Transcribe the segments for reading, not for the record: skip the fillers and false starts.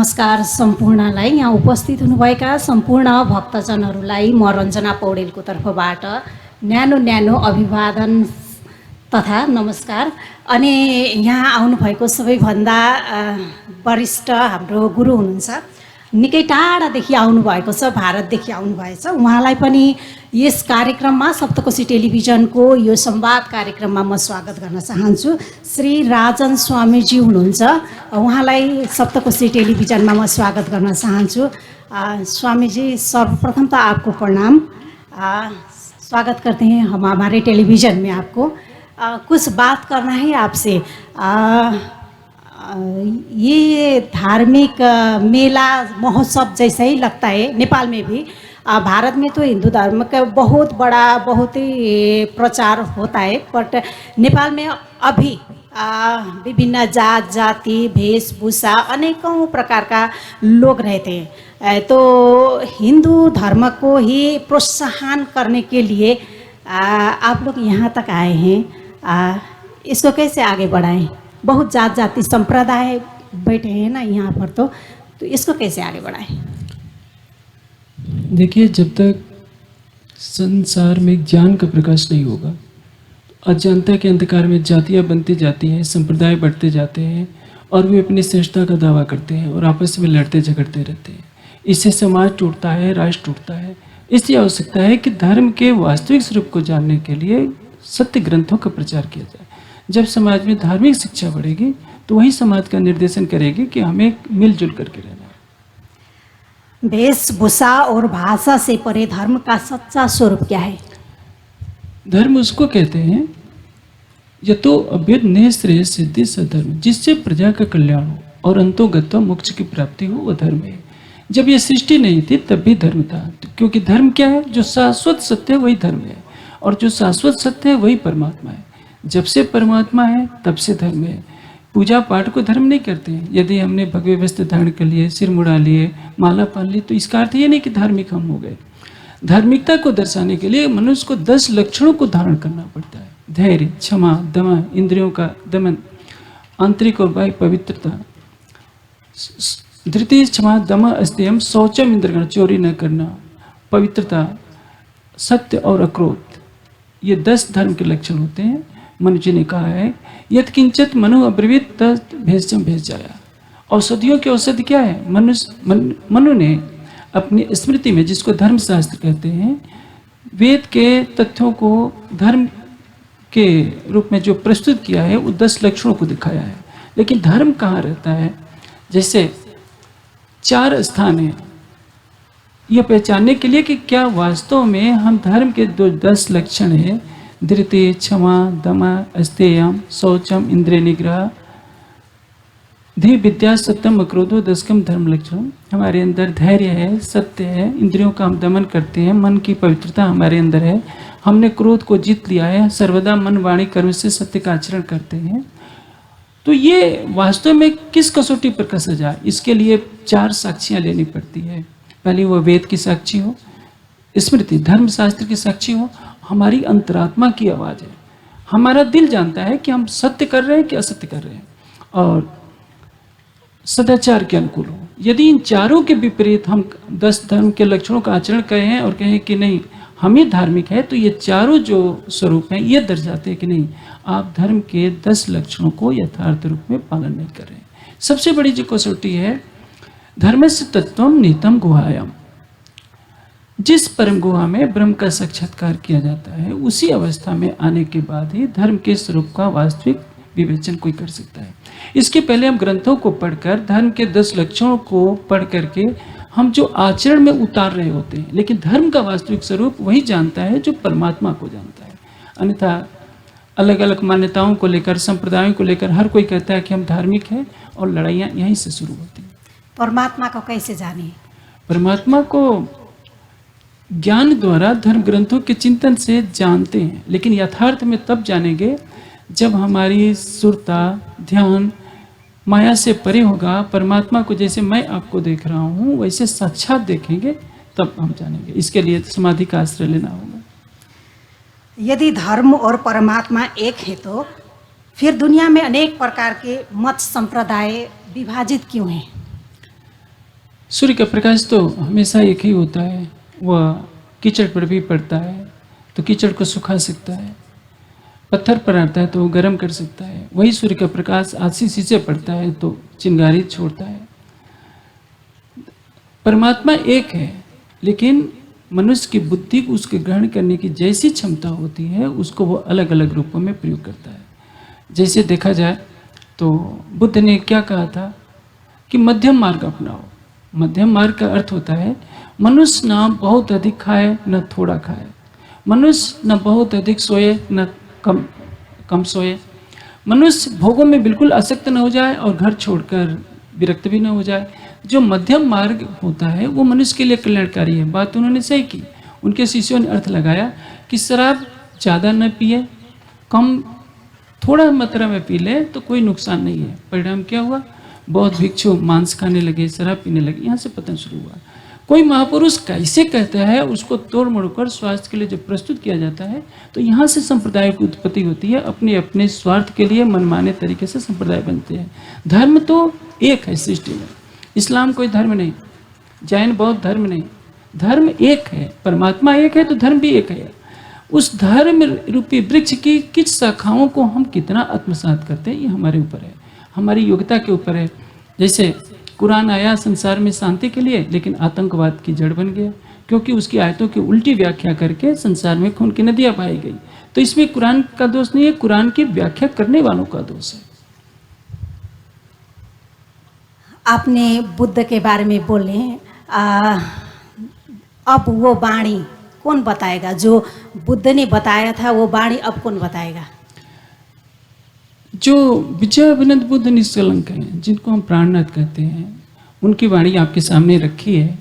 नमस्कार सम्पूर्णलाई, यहाँ उपस्थित हुनुभएका सम्पूर्ण भक्तजनहरूलाई म रञ्जना पौडेलको तर्फबाट न्यानो अभिवादन तथा नमस्कार। अनि यहाँ आउनुभएको सबैभन्दा वरिष्ठ हाम्रो गुरु हुनुहुन्छ, निकै टाढादेखि आउनुभएको छ, भारतदेखि आउनुभएछ। उहाँलाई पनि यस कार्यक्रममा सप्तकोशी टेलिभिजनको यो संवाद कार्यक्रममा म स्वागत गर्न चाहन्छु। श्री राजन स्वामीजी हुनुहुन्छ, उहाँलाई सप्तकोशी टेलिभिजनमा म स्वागत गर्न चाहन्छु। स्वामी जी, सर्वप्रथम तो आपको प्रणाम। स्वागत करते हैं हम हमारे टेलीविज़न में। आपको कुछ बात करना है आपसे। ये धार्मिक मेला महोत्सव जैसा ही लगता है नेपाल में भी। भारत में तो हिंदू धर्म का बहुत बड़ा, बहुत ही प्रचार होता है, बट नेपाल में अभी विभिन्न जात जाति वेशभूषा अनेकों प्रकार का लोग रहते हैं। तो हिंदू धर्म को ही प्रोत्साहन करने के लिए आप लोग यहाँ तक आए हैं। इसको कैसे आगे बढ़ाएं? बहुत जात जाति संप्रदाय बैठे हैं ना यहाँ पर, तो इसको कैसे आगे बढ़ाएं? देखिए, जब तक संसार में ज्ञान का प्रकाश नहीं होगा, अज्ञानता के अंधकार में जातियाँ बनती जाती हैं, संप्रदाय बढ़ते जाते हैं और वे अपनी श्रेष्ठता का दावा करते हैं और आपस में लड़ते झगड़ते रहते हैं। इससे समाज टूटता है, राष्ट्र टूटता है। इसलिए आवश्यकता है कि धर्म के वास्तविक स्वरूप को जानने के लिए सत्य ग्रंथों का प्रचार किया जाए। जब समाज में धार्मिक शिक्षा बढ़ेगी तो वही समाज का निर्देशन करेगी कि हमें मिलजुल करके रहना है। वेशभूषा और भाषा से परे धर्म का सच्चा स्वरूप क्या है? धर्म उसको कहते हैं यतो अभ्युदय श्रेय सिद्धि सधर्म, जिससे प्रजा का कल्याण हो और अंतोगत मोक्ष की प्राप्ति हो, वह धर्म है। जब ये सृष्टि नहीं थी तब भी धर्म था, क्योंकि धर्म क्या है? जो शाश्वत सत्य है वही धर्म है, और जो शाश्वत सत्य है वही परमात्मा है। जब से परमात्मा है तब से धर्म है। पूजा पाठ को धर्म नहीं करते हैं। यदि हमने भगवे वस्त्र धारण कर लिए, सिर मुड़ा लिए, माला पहन ली, तो इसका अर्थ ये नहीं कि धार्मिक हम हो गए। धार्मिकता को दर्शाने के लिए मनुष्य को 10 लक्षणों को धारण करना पड़ता है। धैर्य, क्षमा, दमा, इंद्रियों का दमन, आंतरिक और बाह्य पवित्रता, धृति, क्षमा, दमा, अस्तेयम, शौचम, इंद्रगण, चोरी न करना, पवित्रता, सत्य और अक्रोध। ये 10 धर्म के लक्षण होते हैं। मनु जी ने कहा है, यत् किंचित मनु अब्रवीत तत् भेषजम भेष जाया। औषधियों की औषधि क्या है? मनु ने अपनी स्मृति में, जिसको धर्मशास्त्र कहते हैं, वेद के तथ्यों को धर्म के रूप में जो प्रस्तुत किया है, वो 10 लक्षणों को दिखाया है। लेकिन धर्म कहाँ रहता है? जैसे 4 स्थान है यह पहचानने के लिए कि क्या वास्तव में हम धर्म के 10 लक्षण है, धृति, क्षमा, दमा, अस्तेयम, शौचम, इंद्रिय निग्रह, धि विद्या, सत्यम, अक्रोधो, 10कम धर्म लक्षण। हमारे अंदर धैर्य है, सत्य है, इंद्रियों का हम दमन करते हैं, मन की पवित्रता हमारे अंदर है, हमने क्रोध को जीत लिया है, सर्वदा मन वाणी कर्म से सत्य का आचरण करते हैं। तो ये वास्तव में किस कसौटी पर कसा जाए, इसके लिए 4 साक्षियाँ लेनी पड़ती है। पहली वो वेद की साक्षी हो, स्मृति धर्मशास्त्र की साक्षी हो, हमारी अंतरात्मा की आवाज़ है। हमारा दिल जानता है कि हम सत्य कर रहे हैं कि असत्य कर रहे हैं, और सदाचार के अनुकूल हो। यदि इन चारों के विपरीत हम 10 धर्म के लक्षणों का आचरण करें और कहें कि नहीं हम ही धार्मिक है, तो ये चारों जो स्वरूप हैं ये दर्शाते हैं कि नहीं, आप धर्म के 10 लक्षणों को यथार्थ रूप में पालन नहीं कर रहे हैं। सबसे बड़ी जो कसौटी है, धर्मस्य तत्वम निहितम गुहायाम, जिस परम गुहा में ब्रह्म का साक्षात्कार किया जाता है, उसी अवस्था में आने के बाद ही धर्म के स्वरूप का वास्तविक विवेचन कोई कर सकता है। इसके पहले हम ग्रंथों को पढ़कर, धर्म के 10 लक्षणों को पढ़ करके हम जो आचरण में उतार रहे होते हैं, लेकिन धर्म का वास्तविक स्वरूप वही जानता है जो परमात्मा को जानता है। अन्यथा अलग अलग मान्यताओं को लेकर, संप्रदायों को लेकर हर कोई कहता है कि हम धार्मिक हैं, और लड़ाइयाँ यहीं से शुरू होती हैं। परमात्मा को कैसे जाने? परमात्मा को ज्ञान द्वारा, धर्म ग्रंथों के चिंतन से जानते हैं, लेकिन यथार्थ में तब जानेंगे जब हमारी सुरता, ध्यान माया से परे होगा। परमात्मा को जैसे मैं आपको देख रहा हूँ वैसे साक्षात देखेंगे, तब हम जानेंगे। इसके लिए समाधि का आश्रय लेना होगा। यदि धर्म और परमात्मा एक है, तो फिर दुनिया में अनेक प्रकार के मत संप्रदाय विभाजित क्यों हैं? सूर्य का प्रकाश तो हमेशा एक ही होता है, वह कीचड़ पर भी पड़ता है तो कीचड़ को सुखा सकता है, पत्थर पर आता है तो वो गर्म कर सकता है। वही सूर्य का प्रकाश आशीष से पड़ता है तो चिंगारी छोड़ता है। परमात्मा एक है, लेकिन मनुष्य की बुद्धि को उसके ग्रहण करने की जैसी क्षमता होती है उसको वो अलग अलग रूपों में प्रयोग करता है। जैसे देखा जाए तो बुद्ध ने क्या कहा था कि मध्यम मार्ग अपनाओ। मध्यम मार्ग का अर्थ होता है मनुष्य न बहुत अधिक खाए न थोड़ा खाए, मनुष्य न बहुत अधिक सोए न कम सोए, मनुष्य भोगों में बिल्कुल आसक्त न हो जाए और घर छोड़कर विरक्त भी न हो जाए। जो मध्यम मार्ग होता है वो मनुष्य के लिए कल्याणकारी है। बात उन्होंने सही की। उनके शिष्यों ने अर्थ लगाया कि शराब ज़्यादा न पिए, कम थोड़ा मात्रा में पी ले तो कोई नुकसान नहीं है। परिणाम क्या हुआ? बहुत भिक्षु मांस खाने लगे, शराब पीने लगे, यहाँ से पतन शुरू हुआ। कोई महापुरुष कैसे कहता है उसको तोड़ मोड़ कर स्वास्थ्य के लिए जब प्रस्तुत किया जाता है तो यहाँ से संप्रदाय की उत्पत्ति होती है। अपने अपने स्वार्थ के लिए मनमाने तरीके से संप्रदाय बनते हैं। धर्म तो एक है सृष्टि में, इस्लाम कोई धर्म नहीं, जैन बौद्ध धर्म नहीं, धर्म एक है। परमात्मा एक है तो धर्म भी एक है। उस धर्म रूपी वृक्ष की किस शाखाओं को हम कितना आत्मसात करते हैं ये हमारे ऊपर है, हमारी योग्यता के ऊपर है। जैसे कुरान आया संसार में शांति के लिए, लेकिन आतंकवाद की जड़ बन गया, क्योंकि उसकी आयतों की उल्टी व्याख्या करके संसार में खून की नदियां बहाई गई। तो इसमें कुरान का दोष नहीं है, कुरान की व्याख्या करने वालों का दोष है। आपने बुद्ध के बारे में बोले, अब वो वाणी कौन बताएगा? जो बुद्ध ने बताया था वो वाणी अब कौन बताएगा? जो विजयाभिनंद बुद्ध निष्कलंक हैं, जिनको हम प्राणनाथ कहते हैं, उनकी वाणी आपके सामने रखी है।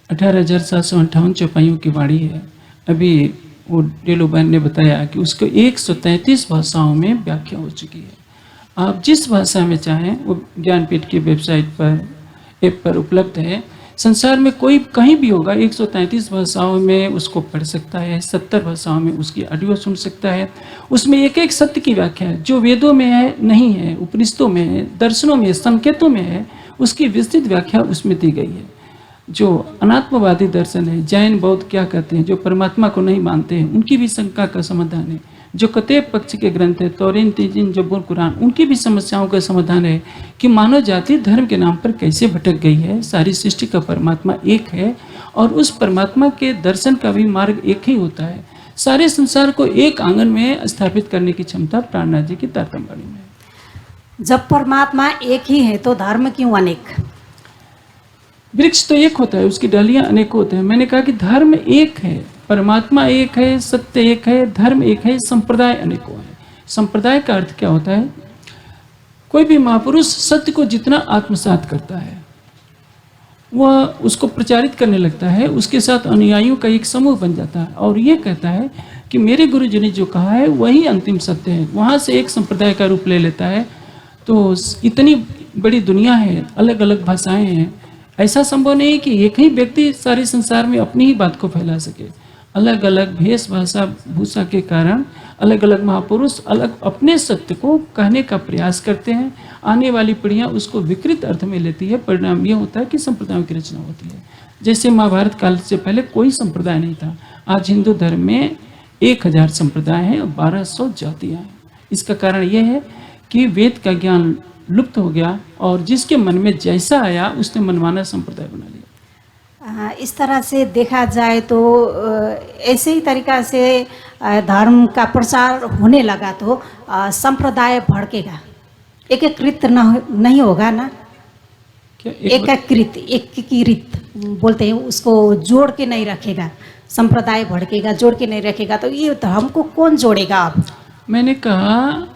18,758 चौपाइयों की वाणी है। अभी वो डेलोबैन ने बताया कि उसको 133 भाषाओं में व्याख्या हो चुकी है। आप जिस भाषा में चाहें वो ज्ञानपीठ की वेबसाइट पर, ऐप पर उपलब्ध है। संसार में कोई कहीं भी होगा 133 भाषाओं में उसको पढ़ सकता है, 70 भाषाओं में उसकी ऑडियो सुन सकता है। उसमें एक एक सत्य की व्याख्या है, जो वेदों में है नहीं है, उपनिषदों में है, दर्शनों में, संकेतों में है, उसकी विस्तृत व्याख्या उसमें दी गई है। जो अनात्मवादी दर्शन है, जैन बौद्ध क्या कहते हैं, जो परमात्मा को नहीं मानते हैं, उनकी भी शंका का समाधान है। जो कतेब पक्ष के ग्रंथ है, तौरीन, तीजिन, जबूर, कुरान, उनकी भी समस्याओं का समाधान है कि मानव जाति धर्म के नाम पर कैसे भटक गई है। सारी सृष्टि का परमात्मा एक है और उस परमात्मा के दर्शन का भी मार्ग एक ही होता है। सारे संसार को एक आंगन में स्थापित करने की क्षमता प्राणनाथ जी की तारतम्यवाणी में है। जब परमात्मा एक ही है तो धर्म क्यों अनेक? वृक्ष तो एक होता है, उसकी डालियां अनेक होते हैं। मैंने कहा कि धर्म एक है, परमात्मा एक है, सत्य एक है, धर्म एक है, संप्रदाय अनेकों है। संप्रदाय का अर्थ क्या होता है? कोई भी महापुरुष सत्य को जितना आत्मसात करता है वह उसको प्रचारित करने लगता है, उसके साथ अनुयायियों का एक समूह बन जाता है और ये कहता है कि मेरे गुरु जी ने जो कहा है वही अंतिम सत्य है। वहाँ से एक संप्रदाय का रूप ले लेता है। तो इतनी बड़ी दुनिया है, अलग अलग भाषाएं हैं, ऐसा संभव नहीं है कि एक ही व्यक्ति सारे संसार में अपनी ही बात को फैला सके। अलग अलग भेष भाषा भूषा के कारण अलग अलग महापुरुष अलग अपने सत्य को कहने का प्रयास करते हैं। आने वाली पीढ़ियाँ उसको विकृत अर्थ में लेती है। परिणाम यह होता है कि संप्रदायों की रचना होती है। जैसे महाभारत काल से पहले कोई संप्रदाय नहीं था। आज हिंदू धर्म में 1000 संप्रदाय हैं और 1200 जातियाँ हैं। इसका कारण यह है कि वेद का ज्ञान लुप्त हो गया और जिसके मन में जैसा आया उसने मनमाना संप्रदाय बना लिया। इस तरह से देखा जाए तो ऐसे ही तरीका से धर्म का प्रचार होने लगा तो संप्रदाय भड़केगा, एकीकृत नहीं होगा ना? क्या एकीकृत बोलते हैं, उसको जोड़ के नहीं रखेगा। संप्रदाय भड़केगा, जोड़ के नहीं रखेगा, तो ये धर्म को कौन जोड़ेगा? अब मैंने कहा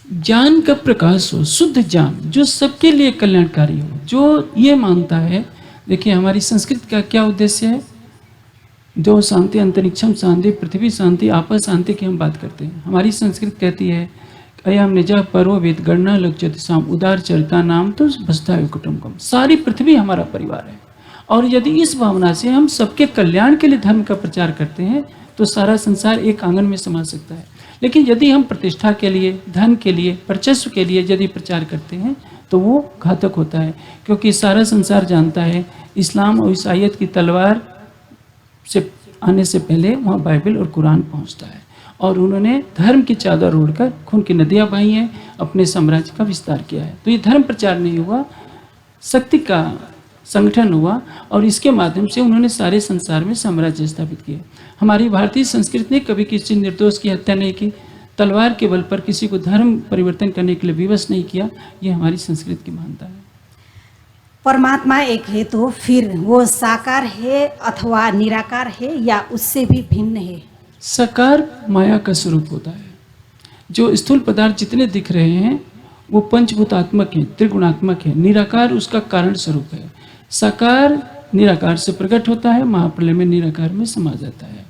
ज्ञान का प्रकाश हो, शुद्ध ज्ञान जो सबके लिए कल्याणकारी हो, जो ये मानता है। देखिए हमारी संस्कृति का क्या उद्देश्य है? दो शांति, अंतरिक्षम शांति, पृथ्वी शांति, आपस शांति की हम बात करते हैं। हमारी संस्कृति कहती है अयम निजा पर्व वेद गणना लक्ष्यति शाम उदार चरिता नाम तो बसता कुटुंबकम। सारी पृथ्वी हमारा परिवार है और यदि इस भावना से हम सबके कल्याण के लिए धर्म का प्रचार करते हैं तो सारा संसार एक आंगन में समा सकता है। लेकिन यदि हम प्रतिष्ठा के लिए, धन के लिए, वर्चस्व के लिए यदि प्रचार करते हैं तो वो घातक होता है, क्योंकि सारा संसार जानता है इस्लाम और ईसाईयत की तलवार से आने से पहले वहाँ बाइबल और कुरान पहुँचता है, और उन्होंने धर्म की चादर ओढ़कर खून की नदियाँ बहाई हैं, अपने साम्राज्य का विस्तार किया है। तो ये धर्म प्रचार नहीं हुआ, शक्ति का संगठन हुआ, और इसके माध्यम से उन्होंने सारे संसार में साम्राज्य स्थापित किए। हमारी भारतीय संस्कृति ने कभी किसी निर्दोष की हत्या नहीं की, तलवार के बल पर किसी को धर्म परिवर्तन करने के लिए विवश नहीं किया। ये हमारी संस्कृति की मान्यता है। परमात्मा एक है तो फिर वो साकार है अथवा निराकार है या उससे भी भिन्न है? साकार माया का स्वरूप होता है। जो स्थूल पदार्थ जितने दिख रहे हैं वो पंचभूतात्मक है, त्रिगुणात्मक है। निराकार उसका कारण स्वरूप है। साकार निराकार से प्रकट होता है, महाप्रलय में निराकार में समा जाता है।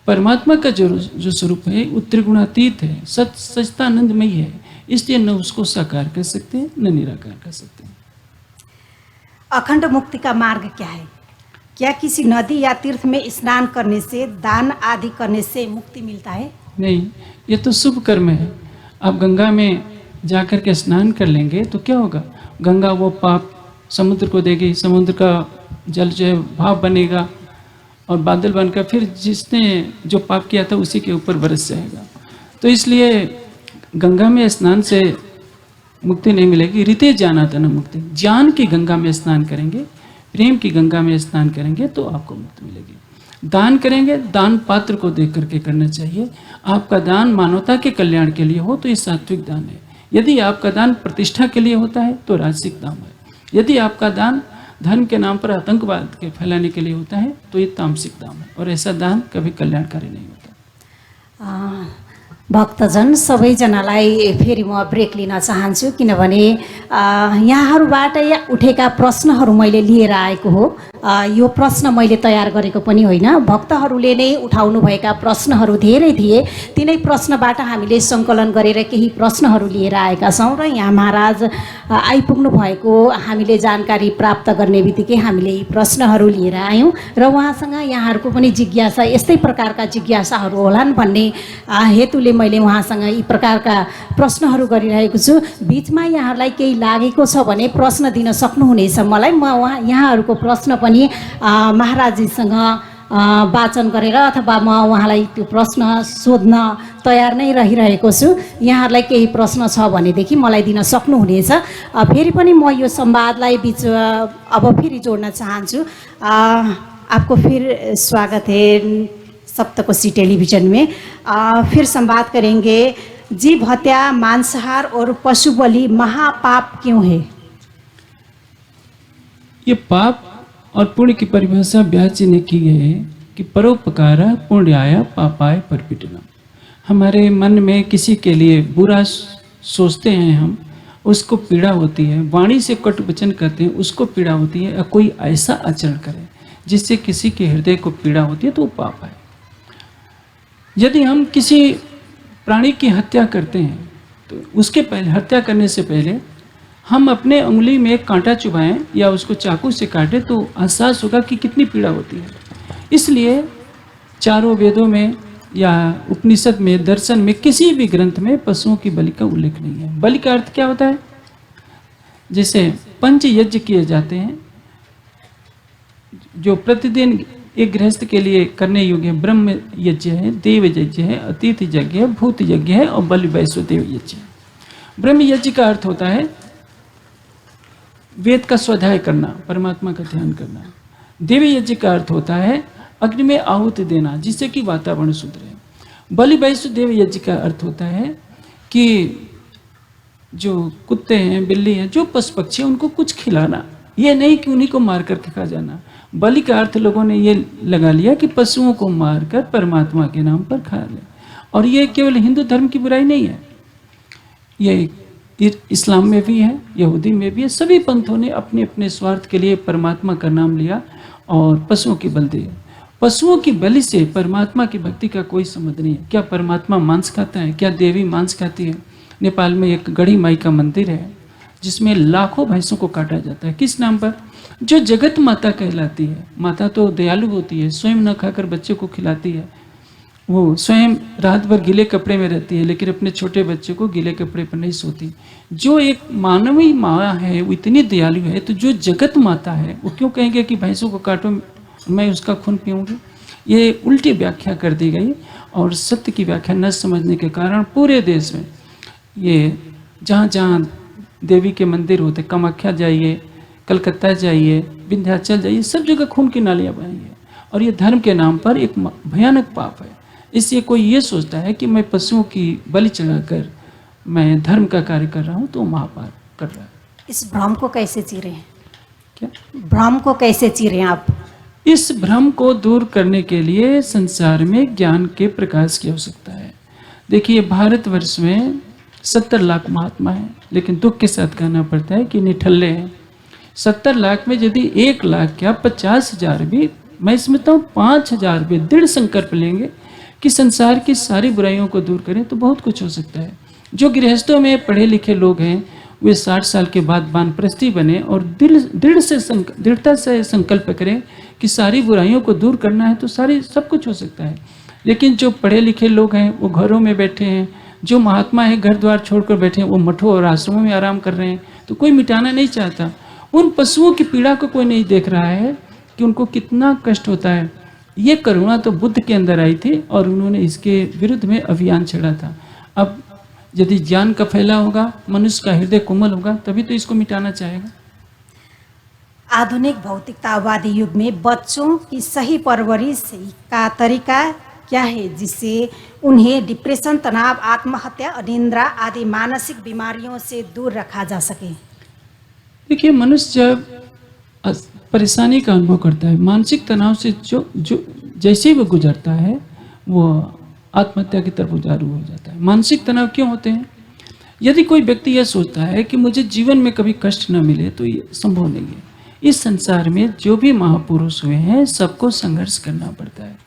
परमात्मा का जो स्वरूप है वो त्रिगुणातीत है, सच्चिदानंदमय है, इसलिए न उसको साकार कर सकते हैं न निराकार कर सकते हैं। अखंड मुक्ति का मार्ग क्या है? क्या किसी नदी या तीर्थ में स्नान करने से, दान आदि करने से मुक्ति मिलता है? नहीं, ये तो शुभ कर्म है। आप गंगा में जाकर के स्नान कर लेंगे तो क्या होगा? गंगा वो पाप समुद्र को देगी, समुद्र का जल जो है भाप बनेगा और बादल बनकर फिर जिसने जो पाप किया था उसी के ऊपर बरस जाएगा। तो इसलिए गंगा में स्नान से मुक्ति नहीं मिलेगी। रीते जाना था ना मुक्ति। ज्ञान की गंगा में स्नान करेंगे, प्रेम की गंगा में स्नान करेंगे तो आपको मुक्ति मिलेगी। दान करेंगे, दान पात्र को देख करके करना चाहिए। आपका दान मानवता के कल्याण के लिए हो तो ये सात्विक दान है। यदि आपका दान प्रतिष्ठा के लिए होता है तो राजसिक दान है। यदि आपका दान धर्म के नाम पर आतंकवाद के फैलाने के लिए होता है तो ये तामसिक दान है, और ऐसा दान कभी कल्याणकारी नहीं होता। भक्तजन सबैजनालाई फेरि म ब्रेक लिन चाहन्छु, किनभने यहाँहरूबाट उठेका प्रश्नहरू मैले लिएर आएको हो। यो प्रश्न मैले तयार गरेको पनि होइन, भक्तहरूले नै उठाउनुभएका प्रश्नहरू धेरै थिए। तिनै प्रश्नबाट हामीले सङ्कलन गरेर केही प्रश्नहरू लिएर आएका छौँ र यहाँ महाराज आइपुग्नु भएको हामीले जानकारी प्राप्त गर्ने बित्तिकै हामीले यी प्रश्नहरू लिएर आयौँ र उहाँसँग यहाँहरूको पनि जिज्ञासा यस्तै प्रकारका जिज्ञासाहरू होलान् भन्ने हेतुले मैले उहाँसँग यी प्रकारका प्रश्नहरू गरिरहेको छु। बिचमा यहाँहरूलाई केही लागेको छ भने प्रश्न दिन सक्नुहुनेछ मलाई। म यहाँहरूको प्रश्न पनि महाराजजीसँग वाचन गरेर अथवा म उहाँलाई त्यो प्रश्न सोध्न तयार नै रहिरहेको छु। यहाँहरूलाई केही प्रश्न छ भनेदेखि मलाई दिन सक्नुहुनेछ। फेरि पनि म यो संवादलाई बीच अब फेरि जोड्न चाहन्छु। आपको फिर स्वागत है सप्तकोशी टेलीविजन में। फिर संवाद करेंगे, जीव हत्या, मांसाहार और पशु बलि महापाप क्यों है? ये पाप और पुण्य की परिभाषा व्यास जी ने की है कि परोपकार पुण्याय पापाय परपीडनम। हमारे मन में किसी के लिए बुरा सोचते हैं हम, उसको पीड़ा होती है। वाणी से कटु वचन करते हैं, उसको पीड़ा होती है। या कोई ऐसा आचरण करे जिससे किसी के हृदय को पीड़ा होती है तो वो पाप है। यदि हम किसी प्राणी की हत्या करते हैं तो उसके पहले, हत्या करने से पहले हम अपने उंगली में एक कांटा चुभाएं या उसको चाकू से काटें तो एहसास होगा कि कितनी पीड़ा होती है। इसलिए चारों वेदों में या उपनिषद में, दर्शन में, किसी भी ग्रंथ में पशुओं की बलि का उल्लेख नहीं है। बलि का अर्थ क्या होता है? जैसे पंच यज्ञ किए जाते हैं जो प्रतिदिन एक गृहस्थ के लिए करने योग्य है। ब्रह्म यज्ञ है, देव यज्ञ है, अतिथि यज्ञ है, भूत यज्ञ है और बलि वैश्वदेव यज्ञ है। ब्रह्म यज्ञ का अर्थ होता है वेद का स्वाध्याय करना, परमात्मा का ध्यान करना। देव यज्ञ का अर्थ होता है अग्नि में आहुति देना जिससे कि वातावरण शुद्ध रहे। बलि वैश्वदेव यज्ञ का अर्थ होता है कि जो कुत्ते हैं, बिल्ली हैं, जो पशु पक्षी हैं, उनको कुछ खिलाना। ये नहीं कि उन्हीं को मार करके खा जाना। बलि का अर्थ लोगों ने ये लगा लिया कि पशुओं को मारकर परमात्मा के नाम पर खा ले, और ये केवल हिंदू धर्म की बुराई नहीं है, ये इस्लाम में भी है, यहूदी में भी है। सभी पंथों ने अपने अपने स्वार्थ के लिए परमात्मा का नाम लिया और पशुओं की बलि दी। पशुओं की बलि से परमात्मा की भक्ति का कोई संबंध नहीं है। क्या परमात्मा मांस खाता है? क्या देवी मांस खाती है? नेपाल में एक गढ़ी माई का मंदिर है जिसमें लाखों भैंसों को काटा जाता है। किस नाम पर? जो जगत माता कहलाती है। माता तो दयालु होती है, स्वयं न खाकर बच्चे को खिलाती है वो स्वयं रात भर गीले कपड़े में रहती है, लेकिन अपने छोटे बच्चे को गीले कपड़े पर नहीं सोती। जो एक मानवीय माँ है वो इतनी दयालु है, तो जो जगत माता है वो क्यों कहेंगे कि भैंसों को काटो, मैं उसका खून पीऊँगी। ये उल्टी व्याख्या कर दी गई, और सत्य की व्याख्या न समझने के कारण पूरे देश में ये जहाँ जहाँ देवी के मंदिर होते, कामाख्या जाइए, कलकत्ता जाइए, विंध्याचल जाइए, सब जगह खून की नालियाँ बनी है। और ये धर्म के नाम पर एक भयानक पाप है। इसलिए कोई ये सोचता है कि मैं पशुओं की बलि चढ़ाकर मैं धर्म का कार्य कर रहा हूँ, तो महापाप कर रहा है। इस भ्रम को कैसे चीरें? क्या भ्रम को कैसे चीरें आप? इस भ्रम को दूर करने के लिए संसार में ज्ञान के प्रकाश की आवश्यकता है। देखिए, भारतवर्ष में 70 लाख महात्मा हैं, लेकिन दुख के साथ कहना पड़ता है कि निठल्ले हैं। 70 लाख में यदि 1 लाख क्या 50,000 भी, मैं समझता हूँ 5,000 भी दृढ़ संकल्प लेंगे कि संसार की सारी बुराइयों को दूर करें, तो बहुत कुछ हो सकता है। जो गृहस्थों में पढ़े लिखे लोग हैं वे 60 साल के बाद वानप्रस्थी बने और दृढ़ता से संकल्प करें कि सारी बुराइयों को दूर करना है, तो सब कुछ हो सकता है। लेकिन जो पढ़े लिखे लोग हैं वो घरों में बैठे हैं, जो महात्मा है घर द्वार छोड़कर बैठे हैं, वो मठों और आश्रमों में आराम कर रहे हैं, तो कोई मिटाना नहीं चाहता। उन पशुओं की पीड़ा को कोई नहीं देख रहा है कि उनको कितना कष्ट होता है। ये करुणा तो बुद्ध के अंदर आई थी और उन्होंने इसके विरुद्ध में अभियान छेड़ा था। अब यदि ज्ञान का फैला होगा, मनुष्य का हृदय कोमल होगा, तभी तो इसको मिटाना चाहेगा। आधुनिक भौतिकतावादी युग में बच्चों की सही परवरिश का तरीका क्या है, जिससे उन्हें डिप्रेशन, तनाव, आत्महत्या, अनिद्रा आदि मानसिक बीमारियों से दूर रखा जा सके? देखिए, मनुष्य जब परेशानी का अनुभव करता है, मानसिक तनाव से जो जैसे ही वो गुजरता है, वो आत्महत्या की तरफ उजारू हो जाता है। मानसिक तनाव क्यों होते हैं? यदि कोई व्यक्ति यह सोचता है कि मुझे जीवन में कभी कष्ट न मिले, तो ये संभव नहीं है। इस संसार में जो भी महापुरुष हुए हैं, सबको संघर्ष करना पड़ता है।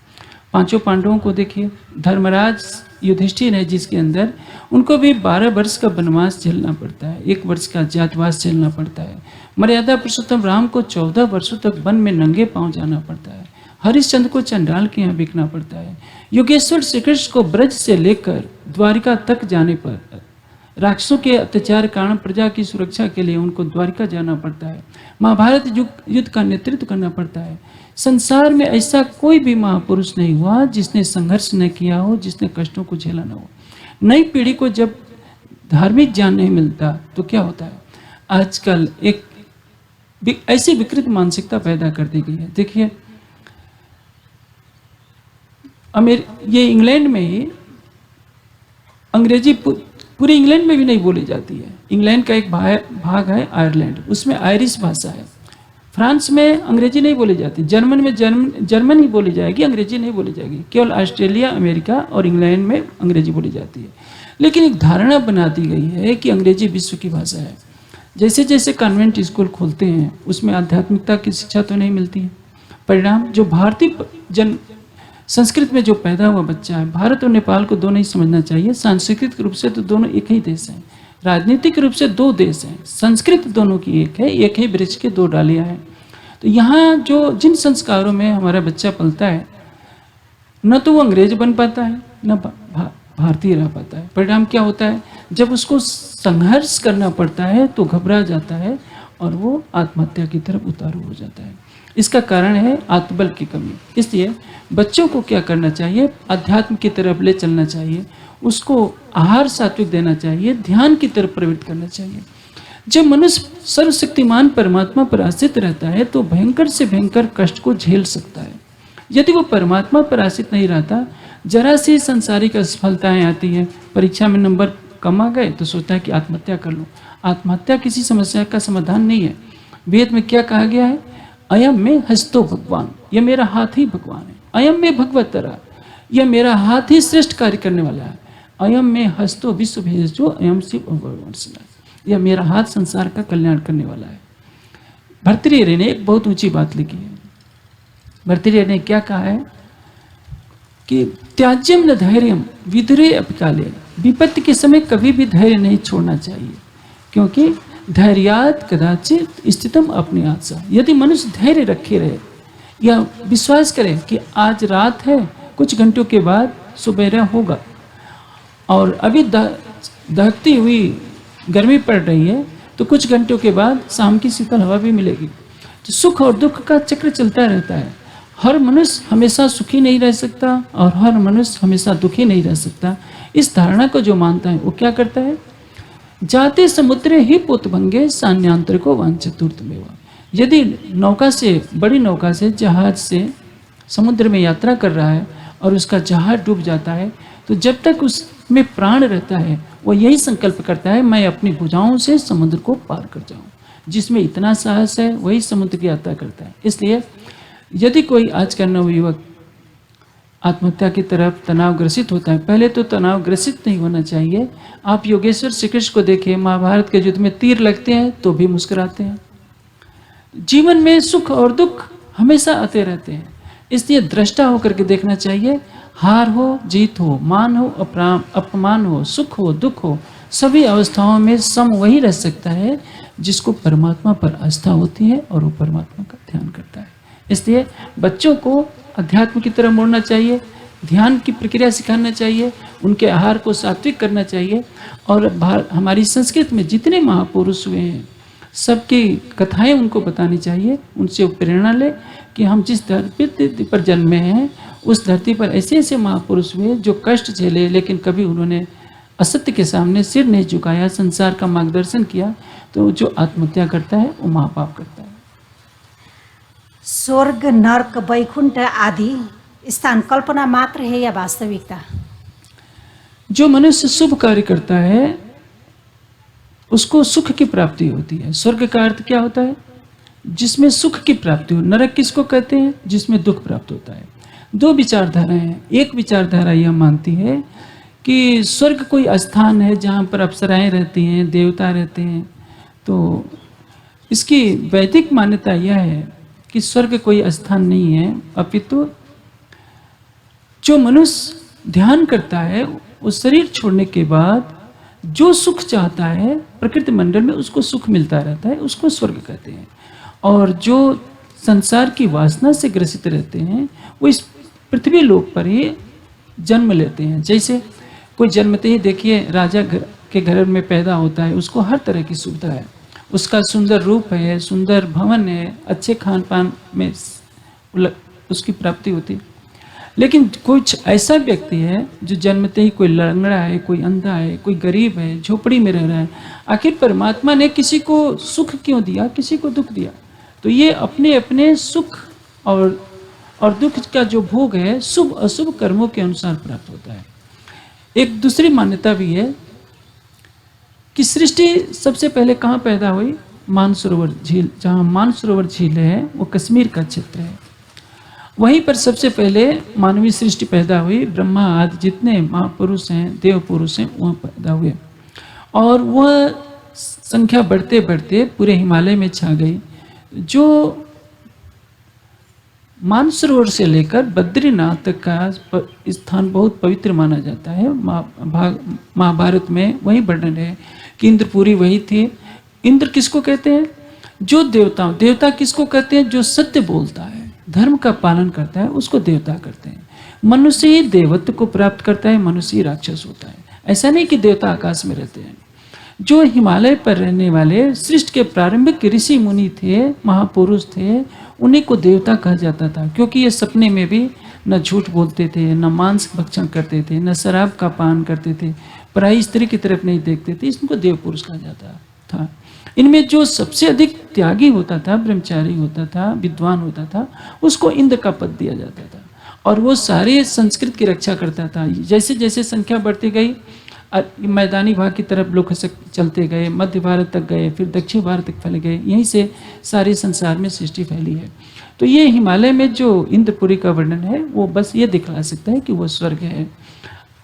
5 पांडवों को देखिए, धर्मराज युधिष्ठिर है जिसके अंदर, उनको भी 12 वर्ष का वनवास झेलना पड़ता है, 1 वर्ष का अज्ञातवास झेलना पड़ता है। मर्यादा पुरुषोत्तम राम को 14 वर्षों तक वन में नंगे पांव जाना पड़ता है। हरिश्चंद्र को चंडाल के यहाँ बिकना पड़ता है। योगेश्वर श्री कृष्ण को ब्रज से लेकर द्वारिका तक जाने पर राक्षसों के अत्याचार कारण प्रजा की सुरक्षा के लिए उनको द्वारिका जाना पड़ता है। महाभारत युद्ध का नेतृत्व करना पड़ता है। संसार में ऐसा कोई भी महापुरुष नहीं हुआ जिसने संघर्ष न किया हो, जिसने कष्टों को झेला न हो। नई पीढ़ी को जब धार्मिक ज्ञान नहीं मिलता तो क्या होता है? आजकल एक ऐसी विकृत मानसिकता पैदा कर दी गई है। देखिए, ये इंग्लैंड में ही अंग्रेजी पूरे इंग्लैंड में भी नहीं बोली जाती है। इंग्लैंड का एक भाग है आयरलैंड, उसमें आयरिश भाषा है। फ्रांस में अंग्रेजी नहीं बोली जाती, जर्मन में जर्मन ही बोली जाएगी, अंग्रेजी नहीं बोली जाएगी। केवल ऑस्ट्रेलिया, अमेरिका और इंग्लैंड में अंग्रेजी बोली जाती है। लेकिन एक धारणा बना दी गई है कि अंग्रेजी विश्व की भाषा है। जैसे जैसे कॉन्वेंट स्कूल खोलते हैं, उसमें आध्यात्मिकता की शिक्षा तो नहीं मिलती है। परिणाम, जो भारतीय संस्कृत में जो पैदा हुआ बच्चा है, भारत और नेपाल को दो नहीं समझना चाहिए। सांस्कृतिक रूप से तो दोनों एक ही देश हैं, राजनीतिक रूप से 2 देश हैं, संस्कृत दोनों की एक है, एक ही वृक्ष के 2 डालियाँ हैं। तो यहाँ जो जिन संस्कारों में हमारा बच्चा पलता है, न तो वो अंग्रेज बन पाता है, न भारतीय रह पाता है। परिणाम क्या होता है? जब उसको संघर्ष करना पड़ता है तो घबरा जाता है और वो आत्महत्या की तरफ उतारू हो जाता है। इसका कारण है आत्मबल की कमी। इसलिए बच्चों को क्या करना चाहिए? अध्यात्म की तरफ ले चलना चाहिए, उसको आहार सात्विक देना चाहिए, ध्यान की तरफ प्रवृत्त करना चाहिए। जब मनुष्य सर्वशक्तिमान परमात्मा पर आश्रित रहता है तो भयंकर से भयंकर कष्ट को झेल सकता है। यदि वो परमात्मा पर आश्रित नहीं रहता, जरा सी सांसारिक असफलताएं आती हैं, परीक्षा में नंबर कम आ गए तो सोचता है कि आत्महत्या कर लूँ। आत्महत्या किसी समस्या का समाधान नहीं है। वेद में क्या कहा गया है? अयम में हस्तो भगवान, यह मेरा हाथ ही भगवान है। अयम में भगवतरा, यह मेरा हाथ ही श्रेष्ठ कार्य करने वाला है। अयम में हस्तो विश्व भेजो, अयम शिव भगवान, यह मेरा हाथ संसार का कल्याण करने वाला है। भर्तृहरि ने एक बहुत ऊंची बात लिखी है। भर्तृहरि ने क्या कहा है कि त्याज्यम न धैर्यम विदुरे अपकाले, विपत्ति के समय कभी भी धैर्य नहीं छोड़ना चाहिए, क्योंकि धैर्यात कदाचित स्थितम अपनी आशा। यदि मनुष्य धैर्य रखे रहे या विश्वास करे कि आज रात है, कुछ घंटों के बाद सुबेरा होगा। और अभी दहकती हुई गर्मी पड़ रही है, तो कुछ घंटों के बाद शाम की शीतल हवा भी मिलेगी। तो सुख और दुख का चक्र चलता रहता है। हर मनुष्य हमेशा सुखी नहीं रह सकता और हर मनुष्य हमेशा दुखी नहीं रह सकता। इस धारणा को जो मानता है वो क्या करता है, जाते समुद्रे ही पुतभंगे सान्यांतर को वांछतूर्तमेवा। यदि नौका से, बड़ी नौका से, जहाज से समुद्र में यात्रा कर रहा है और उसका जहाज डूब जाता है, तो जब तक उसमें प्राण रहता है वो यही संकल्प करता है, मैं अपनी भुजाओं से समुद्र को पार कर जाऊं। जिसमें इतना साहस है वही समुद्र की यात्रा करता है। इसलिए यदि कोई आज का नवयुवक आत्महत्या की तरफ तनाव ग्रसित होता है, पहले तो तनाव ग्रसित नहीं होना चाहिए। आप योगेश्वर श्री कृष्ण को देखिए, महाभारत के युद्ध में तीर लगते हैं तो भी मुस्कुराते हैं। जीवन में सुख और दुख हमेशा आते रहते हैं, इसलिए दृष्टा होकर के देखना चाहिए। हार हो, जीत हो, मान हो, अपमान हो, सुख हो, दुख हो, सभी अवस्थाओं में सम वही रह सकता है जिसको परमात्मा पर आस्था होती है और वो परमात्मा का ध्यान करता है। इसलिए बच्चों को अध्यात्म की तरफ मोड़ना चाहिए, ध्यान की प्रक्रिया सिखाना चाहिए, उनके आहार को सात्विक करना चाहिए। और हमारी संस्कृत में जितने महापुरुष हुए हैं सबकी कथाएं उनको बतानी चाहिए, उनसे प्रेरणा ले कि हम जिस धरती पर जन्मे हैं उस धरती पर ऐसे ऐसे महापुरुष हुए जो कष्ट झेले, लेकिन कभी उन्होंने असत्य के सामने सिर नहीं झुकाया, संसार का मार्गदर्शन किया। तो जो आत्महत्या करता है वो महापाप करता है। स्वर्ग, नर्क, वैकुंठ आदि स्थान कल्पना मात्र है या वास्तविकता? जो मनुष्य शुभ कार्य करता है उसको सुख की प्राप्ति होती है। स्वर्ग का अर्थ क्या होता है, जिसमें सुख की प्राप्ति हो। नरक किसको कहते हैं, जिसमें दुख प्राप्त होता है। दो विचारधाराएं हैं। एक विचारधारा यह मानती है कि स्वर्ग कोई स्थान है जहाँ पर अप्सराएं रहती हैं, देवता रहते हैं। तो इसकी वैदिक मान्यता यह है कि स्वर्ग कोई स्थान नहीं है, अपितु जो मनुष्य ध्यान करता है उस शरीर छोड़ने के बाद जो सुख चाहता है प्रकृति मंडल में उसको सुख मिलता रहता है, उसको स्वर्ग कहते हैं। और जो संसार की वासना से ग्रसित रहते हैं वो इस पृथ्वी लोक पर ही जन्म लेते हैं। जैसे कोई जन्मते ही देखिए राजा के घर में पैदा होता है, उसको हर तरह की सुविधा है, उसका सुंदर रूप है, सुंदर भवन है, अच्छे खान पान में उसकी प्राप्ति होती है। लेकिन कुछ ऐसा व्यक्ति है जो जन्मते ही कोई लंगड़ा है, कोई अंधा है, कोई गरीब है, झोपड़ी में रह रहा है। आखिर परमात्मा ने किसी को सुख क्यों दिया, किसी को दुख दिया? तो ये अपने अपने सुख और दुख का जो भोग है शुभ अशुभ कर्मों के अनुसार प्राप्त होता है। एक दूसरी मान्यता भी है कि सृष्टि सबसे पहले कहाँ पैदा हुई? मानसरोवर झील, जहाँ मानसरोवर झील है वो कश्मीर का क्षेत्र है, वहीं पर सबसे पहले मानवीय सृष्टि पैदा हुई। ब्रह्मा आदि जितने महापुरुष हैं, देव पुरुष हैं, वहाँ पैदा हुए और वह संख्या बढ़ते बढ़ते पूरे हिमालय में छा गई। जो मानसरोवर से लेकर बद्रीनाथ तक का स्थान बहुत पवित्र माना जाता है। महाभारत में वही वर्णन है कि इंद्रपुरी वही थे। इंद्र किसको कहते हैं? जो देवता किसको कहते हैं? जो सत्य बोलता है, धर्म का पालन करता है, उसको देवता करते हैं। मनुष्य ही देवत्व को प्राप्त करता है, मनुष्य ही राक्षस होता है। ऐसा नहीं कि देवता आकाश में रहते हैं। जो हिमालय पर रहने वाले सृष्टि के प्रारंभिक ऋषि मुनि थे, महापुरुष थे, उन्हीं को देवता कहा जाता था, क्योंकि ये सपने में भी न झूठ बोलते थे, न मांस भक्षण करते थे, न शराब का पान करते थे, पराई स्त्री की तरफ नहीं देखते थे। इसको देव पुरुष कहा जाता था। इनमें जो सबसे अधिक त्यागी होता था, ब्रह्मचारी होता था, विद्वान होता था, उसको इंद्र का पद दिया जाता था और वो सारे संस्कृत की रक्षा करता था। जैसे जैसे संख्या बढ़ती गई, मैदानी भाग की तरफ लोग चलते गए, मध्य भारत तक गए, फिर दक्षिण भारत तक फैल गए, यहीं से सारे संसार में सृष्टि फैली है। तो ये हिमालय में जो इंद्रपुरी का वर्णन है वो बस ये दिखला सकता है कि वो स्वर्ग है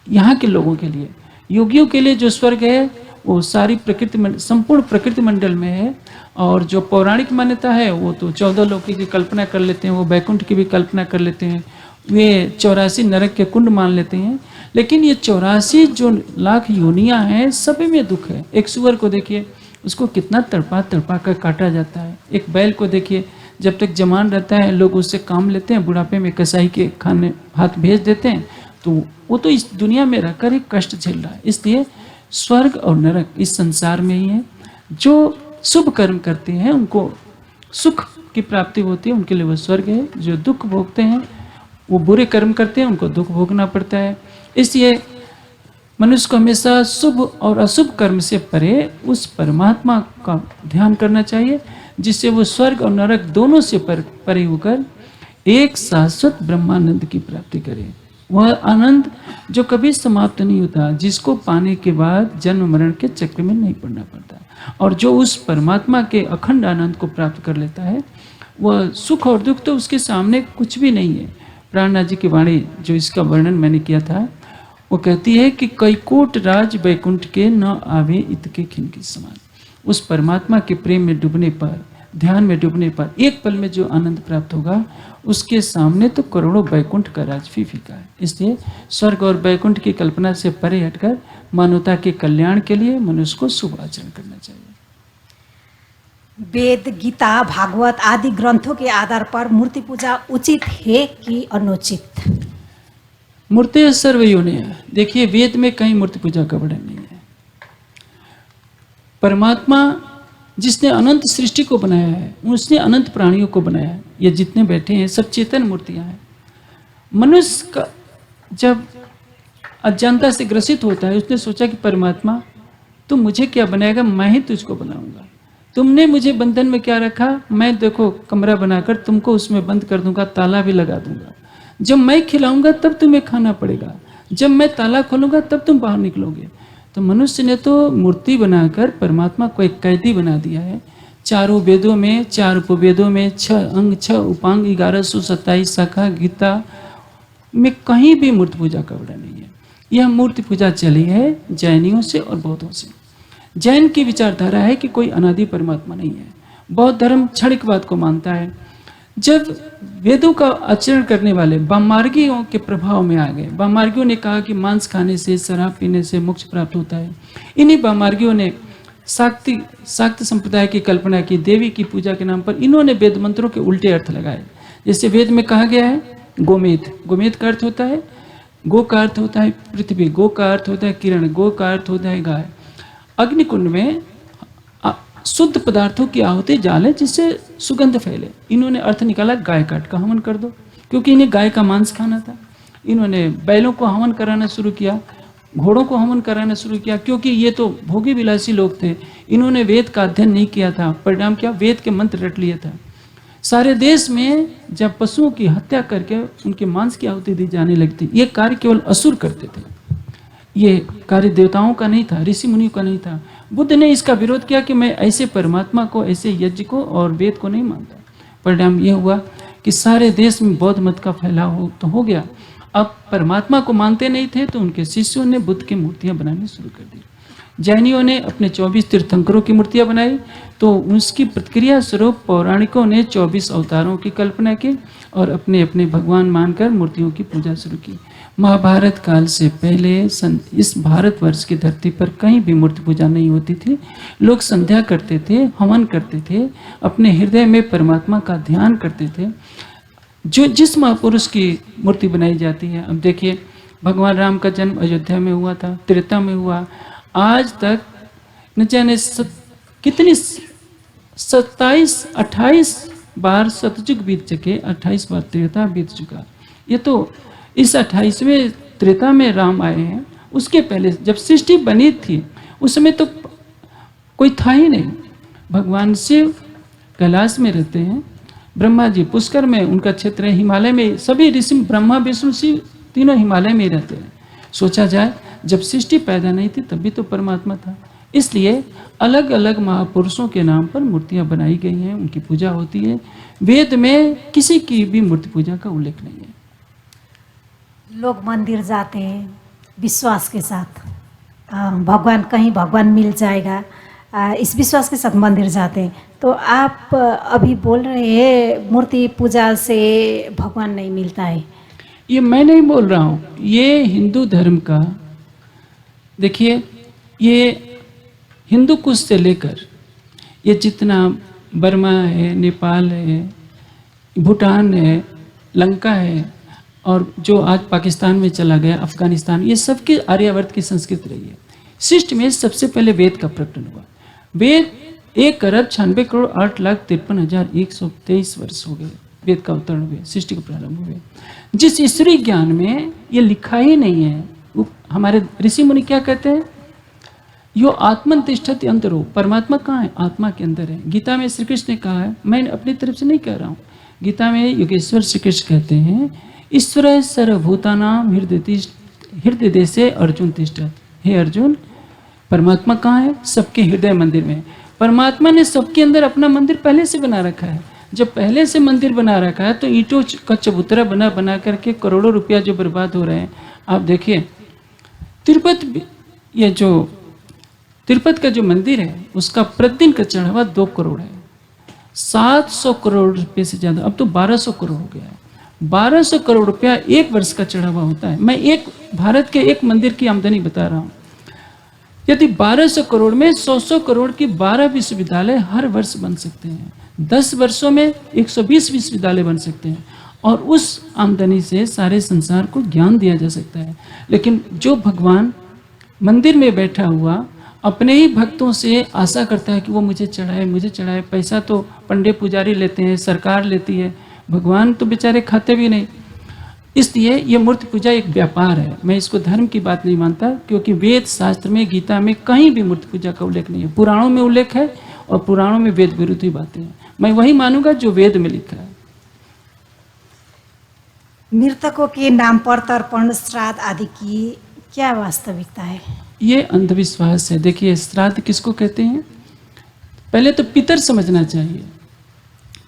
यहाँ के लोगों के लिए। योगियों के लिए जो स्वर्ग है वो सारी संपूर्ण प्रकृति मंडल में है। और जो पौराणिक मान्यता है वो तो 14 लोकी की कल्पना कर लेते हैं, वो बैकुंठ की भी कल्पना कर लेते हैं, वे 84 नरक के कुंड मान लेते हैं। लेकिन ये 84 जो लाख योनियां हैं सभी में दुख है। एक सुअर को देखिए, उसको कितना तड़पा तड़पा कर काटा जाता है। एक बैल को देखिए, जब तक जवान रहता है लोग उससे काम लेते हैं, बुढ़ापे में कसाई के खाने हाथ भेज देते हैं, तो वो तो इस दुनिया में रहकर ही कष्ट झेल रहा है। इसलिए स्वर्ग और नरक इस संसार में ही है। जो शुभ कर्म करते हैं उनको सुख की प्राप्ति होती है, उनके लिए वो स्वर्ग है। जो दुख भोगते हैं, वो बुरे कर्म करते हैं, उनको दुख भोगना पड़ता है। इसलिए मनुष्य को हमेशा शुभ और अशुभ कर्म से परे उस परमात्मा का ध्यान करना चाहिए, जिससे वो स्वर्ग और नरक दोनों से परे होकर एक शाश्वत ब्रह्मानंद की प्राप्ति करे। वह आनंद जो कभी समाप्त नहीं होता, जिसको पाने के बाद जन्म मरण के चक्र में नहीं पड़ना पड़ता, और जो उस परमात्मा के अखंड आनंद को प्राप्त कर लेता है, वह सुख और दुख तो उसके सामने कुछ भी नहीं है। प्राणनाथ जी की वाणी जो इसका वर्णन मैंने किया था, वो कहती है कि कैकोट राज वैकुंठ के न आवे इत के खिन के समान। उस परमात्मा के प्रेम में डूबने पर, ध्यान में डूबने पर एक पल में जो आनंद प्राप्त होगा, उसके सामने तो करोड़ों वैकुंठ का राज फीका है। इसलिए स्वर्ग और वैकुंठ की कल्पना से परे हटकर मानवता के कल्याण के लिए मनुष्य को शुभ आचरण करना चाहिए। वेद, गीता, भागवत आदि ग्रंथों के आधार पर मूर्ति पूजा उचित है कि अनुचित? मूर्ति सर्वयोनिया। देखिए, वेद में कहीं मूर्ति पूजा का वर्णन नहीं है। परमात्मा जिसने अनंत सृष्टि को बनाया है, उसने अनंत प्राणियों को बनाया है। ये जितने बैठे हैं सब चेतन मूर्तियां हैं। मनुष्य का जब अज्ञानता से ग्रसित होता है, उसने सोचा कि परमात्मा तुम मुझे क्या बनाएगा, मैं ही तुझको बनाऊंगा। तुमने मुझे बंधन में क्या रखा, मैं देखो कमरा बनाकर तुमको उसमें बंद कर दूंगा, ताला भी लगा दूंगा। जब मैं खिलाऊंगा तब तुम्हें खाना पड़ेगा, जब मैं ताला खोलूंगा तब तुम बाहर निकलोगे। तो मनुष्य ने तो मूर्ति बनाकर परमात्मा को एक कैदी बना दिया है। चारों वेदों में, 4 उपवेदों में 6 अंग 6 उपांग 1127 शाखा गीता में कहीं भी मूर्ति पूजा का वर्णन नहीं है। यह मूर्ति पूजा चली है जैनियों से और बौद्धों से। जैन की विचारधारा है कि कोई अनादि परमात्मा नहीं है। बौद्ध धर्म क्षणिकवाद को मानता है। जब वेदों का आचरण करने वाले वाममार्गियों के प्रभाव में आ गए, वाममार्गियों ने कहा कि मांस खाने से, शराब पीने से मोक्ष प्राप्त होता है। इन्हीं वाममार्गियों ने शाक्त संप्रदाय की कल्पना की। देवी की पूजा के नाम पर इन्होंने वेद मंत्रों के उल्टे अर्थ लगाए। जैसे वेद में कहा गया है गोमेद, गोमेद का अर्थ होता है, गो का अर्थ होता है पृथ्वी, गो का अर्थ होता है किरण, गो का अर्थ होता है गाय। अग्निकुंड में शुद्ध पदार्थों की आहुति डालें जिससे सुगंध फैले। इन्होंने अर्थ निकाला गाय काट का हवन कर दो, क्योंकि इन्हें गाय का मांस खाना था। इन्होंने बैलों को हवन कराना शुरू किया, घोड़ों को हवन कराना शुरू किया, क्योंकि ये तो भोगी विलासी लोग थे। इन्होंने वेद का अध्ययन नहीं किया था। परिणाम क्या, वेद के मंत्र रट लिए था। सारे देश में जब पशुओं की हत्या करके उनके मांस की आहुति दी जाने लगती, ये कार्य केवल असुर करते थे। ये कार्य देवताओं का नहीं था, ऋषि मुनियों का नहीं था। बुद्ध ने इसका विरोध किया कि मैं ऐसे परमात्मा को, ऐसे यज्ञ को और वेद को नहीं मानता। परिणाम यह हुआ कि सारे देश में बौद्ध मत का फैलाव तो हो गया। अब परमात्मा को मानते नहीं थे तो उनके शिष्यों ने बुद्ध की मूर्तियां बनानी शुरू कर दी। जैनियों ने अपने 24 तीर्थंकरों की मूर्तियां बनाई, तो उसकी प्रतिक्रिया स्वरूप पौराणिकों ने 24 अवतारों की कल्पना की और अपने अपने भगवान मानकर मूर्तियों की पूजा शुरू की। महाभारत काल से पहले इस भारतवर्ष की धरती पर कहीं भी मूर्ति पूजा नहीं होती थी। लोग संध्या करते थे, हवन करते थे, अपने हृदय में परमात्मा का ध्यान करते थे। जो जिस महापुरुष की मूर्ति बनाई जाती है, अब देखिए भगवान राम का जन्म अयोध्या में हुआ था, त्रेता में हुआ। आज तक न जाने कितनी 27-28 बार सतयुग बीत चुके, 28 बार त्रेता बीत चुका। ये तो इस 28वें त्रेता में राम आए हैं। उसके पहले जब सृष्टि बनी थी उस समय तो कोई था ही नहीं। भगवान शिव कैलाश में रहते हैं, ब्रह्मा जी पुष्कर में उनका क्षेत्र है, हिमालय में सभी ऋषि ब्रह्मा विष्णु शिव तीनों हिमालय में ही रहते हैं। सोचा जाए जब सृष्टि पैदा नहीं थी तब भी तो परमात्मा था। इसलिए अलग अलग महापुरुषों के नाम पर मूर्तियां बनाई गई हैं, उनकी पूजा होती है। वेद में किसी की भी मूर्ति पूजा का उल्लेख नहीं है। लोग मंदिर जाते हैं विश्वास के साथ, भगवान कहीं भगवान मिल जाएगा, इस विश्वास के साथ मंदिर जाते हैं। तो आप अभी बोल रहे हैं मूर्ति पूजा से भगवान नहीं मिलता है। ये मैं नहीं बोल रहा हूँ, ये हिंदू धर्म का, देखिए ये हिंदू कुश से लेकर ये जितना बर्मा है, नेपाल है, भूटान है, लंका है, और जो आज पाकिस्तान में चला गया, अफगानिस्तान, ये सब की आर्यावर्त की संस्कृति रही है। सृष्टि में सबसे पहले वेद का प्रकटन हुआ। वेद 1,96,08,53,123 वर्ष हो गए वेद का अवतरण हुए, सृष्टि के प्रारंभ हुए। जिस ईश्वरीय ज्ञान में ये लिखा ही नहीं है, हमारे ऋषि मुनि क्या कहते हैं, यो आत्मन तिष्ठति अंतरो, परमात्मा कहाँ है, आत्मा के अंदर है। गीता में श्री कृष्ण ने कहा है, मैं अपनी तरफ से नहीं कह रहा हूँ, गीता में योगेश्वर श्री कृष्ण कहते हैं, ईश्वर सर्वभूतानाम हृदय देशे अर्जुन तिष्ठत। हे अर्जुन, परमात्मा कहाँ है, सबके हृदय मंदिर में। परमात्मा ने सबके अंदर अपना मंदिर पहले से बना रखा है। जब पहले से मंदिर बना रखा है तो ईंटों का चबूतरा बना बना करके करोड़ों रुपया जो बर्बाद हो रहे हैं। आप देखिए ये जो तिरुपति का जो मंदिर है उसका प्रतिदिन का चढ़ावा 2 करोड़ है, 700 करोड़ रुपये से ज़्यादा, अब तो 1200 करोड़ हो गया है। 1200 करोड़ रुपया एक वर्ष का चढ़ावा होता है। मैं एक भारत के एक मंदिर की आमदनी बता रहा हूँ। यदि 1200 करोड़ में 100 करोड़ की 12 विश्वविद्यालय हर वर्ष बन सकते हैं, 10 वर्षों में 120 विश्वविद्यालय बन सकते हैं, और उस आमदनी से सारे संसार को ज्ञान दिया जा सकता है। लेकिन जो भगवान मंदिर में बैठा हुआ अपने ही भक्तों से आशा करता है कि वो मुझे चढ़ाए, पैसा तो पंडित पुजारी लेते हैं, सरकार लेती है, भगवान तो बेचारे खाते भी नहीं। इसलिए ये मूर्ति पूजा एक व्यापार है। मैं इसको धर्म की बात नहीं मानता, क्योंकि वेद शास्त्र में, गीता में कहीं भी मूर्ति पूजा का उल्लेख नहीं है। पुराणों में उल्लेख है और पुराणों में वेद विरुद्ध बातें हैं। मैं वही मानूंगा जो वेद में लिखा है। मृतकों के नाम पर तर्पण, श्राद्ध आदि की क्या वास्तविकता है? ये अंधविश्वास है। देखिए, श्राद्ध किसको कहते हैं, पहले तो पितर समझना चाहिए।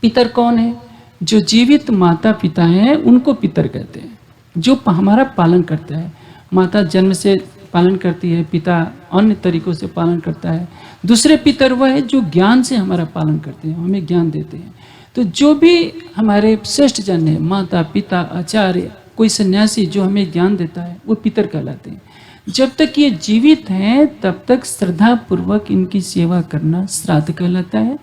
पितर कौन है? जो जीवित माता पिता हैं उनको पितर कहते हैं, जो हमारा पालन करता है। माता जन्म से पालन करती है, पिता अन्य तरीकों से पालन करता है। दूसरे पितर वह है जो ज्ञान से हमारा पालन करते हैं, हमें ज्ञान देते हैं। तो जो भी हमारे श्रेष्ठ जन है, माता पिता, आचार्य, कोई सन्यासी जो हमें ज्ञान देता है, वो पितर कहलाते हैं। जब तक ये जीवित हैं तब तक श्रद्धा पूर्वक इनकी सेवा करना श्राद्ध कहलाता है,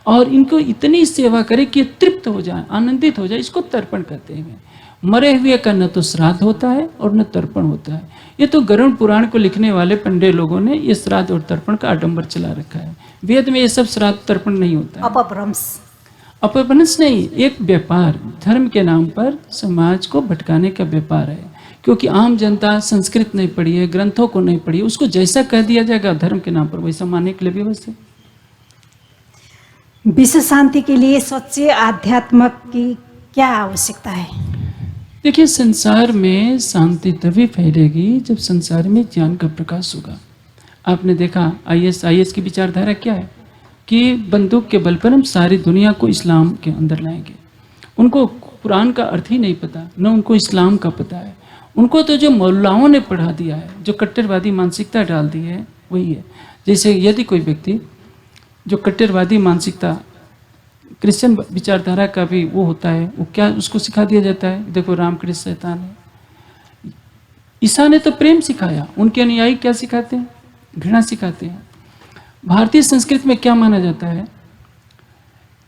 और इनको इतनी सेवा करे कि तृप्त हो जाए, आनंदित हो जाए, इसको तर्पण कहते हैं। मरे हुए का न तो श्राद्ध होता है और न तर्पण होता है। ये तो गरुड़ पुराण को लिखने वाले पंडित लोगों ने ये श्राद्ध और तर्पण का आडंबर चला रखा है। वेद में ये सब श्राद्ध तर्पण नहीं होता है। अपभ्रंश नहीं, एक व्यापार, धर्म के नाम पर समाज को भटकाने का व्यापार है। क्योंकि आम जनता संस्कृत नहीं पढ़ी है, ग्रंथों को नहीं पढ़ी है, उसको जैसा कह दिया जाएगा धर्म के नाम पर वैसा मानने के लिए व्यवस्था है। विश्व शांति के लिए सच्चे आध्यात्म की क्या आवश्यकता है? देखिए, संसार में शांति तभी फैलेगी जब संसार में ज्ञान का प्रकाश होगा। आपने देखा IS की विचारधारा क्या है कि बंदूक के बल पर हम सारी दुनिया को इस्लाम के अंदर लाएंगे। उनको कुरान का अर्थ ही नहीं पता, न उनको इस्लाम का पता है। उनको तो जो मौलाओं ने पढ़ा दिया है, जो कट्टरवादी मानसिकता डाल दी है, वही है। जैसे यदि कोई व्यक्ति जो कट्टरवादी मानसिकता, क्रिश्चियन विचारधारा का भी वो होता है, वो क्या उसको सिखा दिया जाता है, देखो रामकृष्ण शैतान है। ईसा ने तो प्रेम सिखाया, उनके अनुयायी क्या सिखाते हैं? घृणा सिखाते हैं। भारतीय संस्कृति में क्या माना जाता है?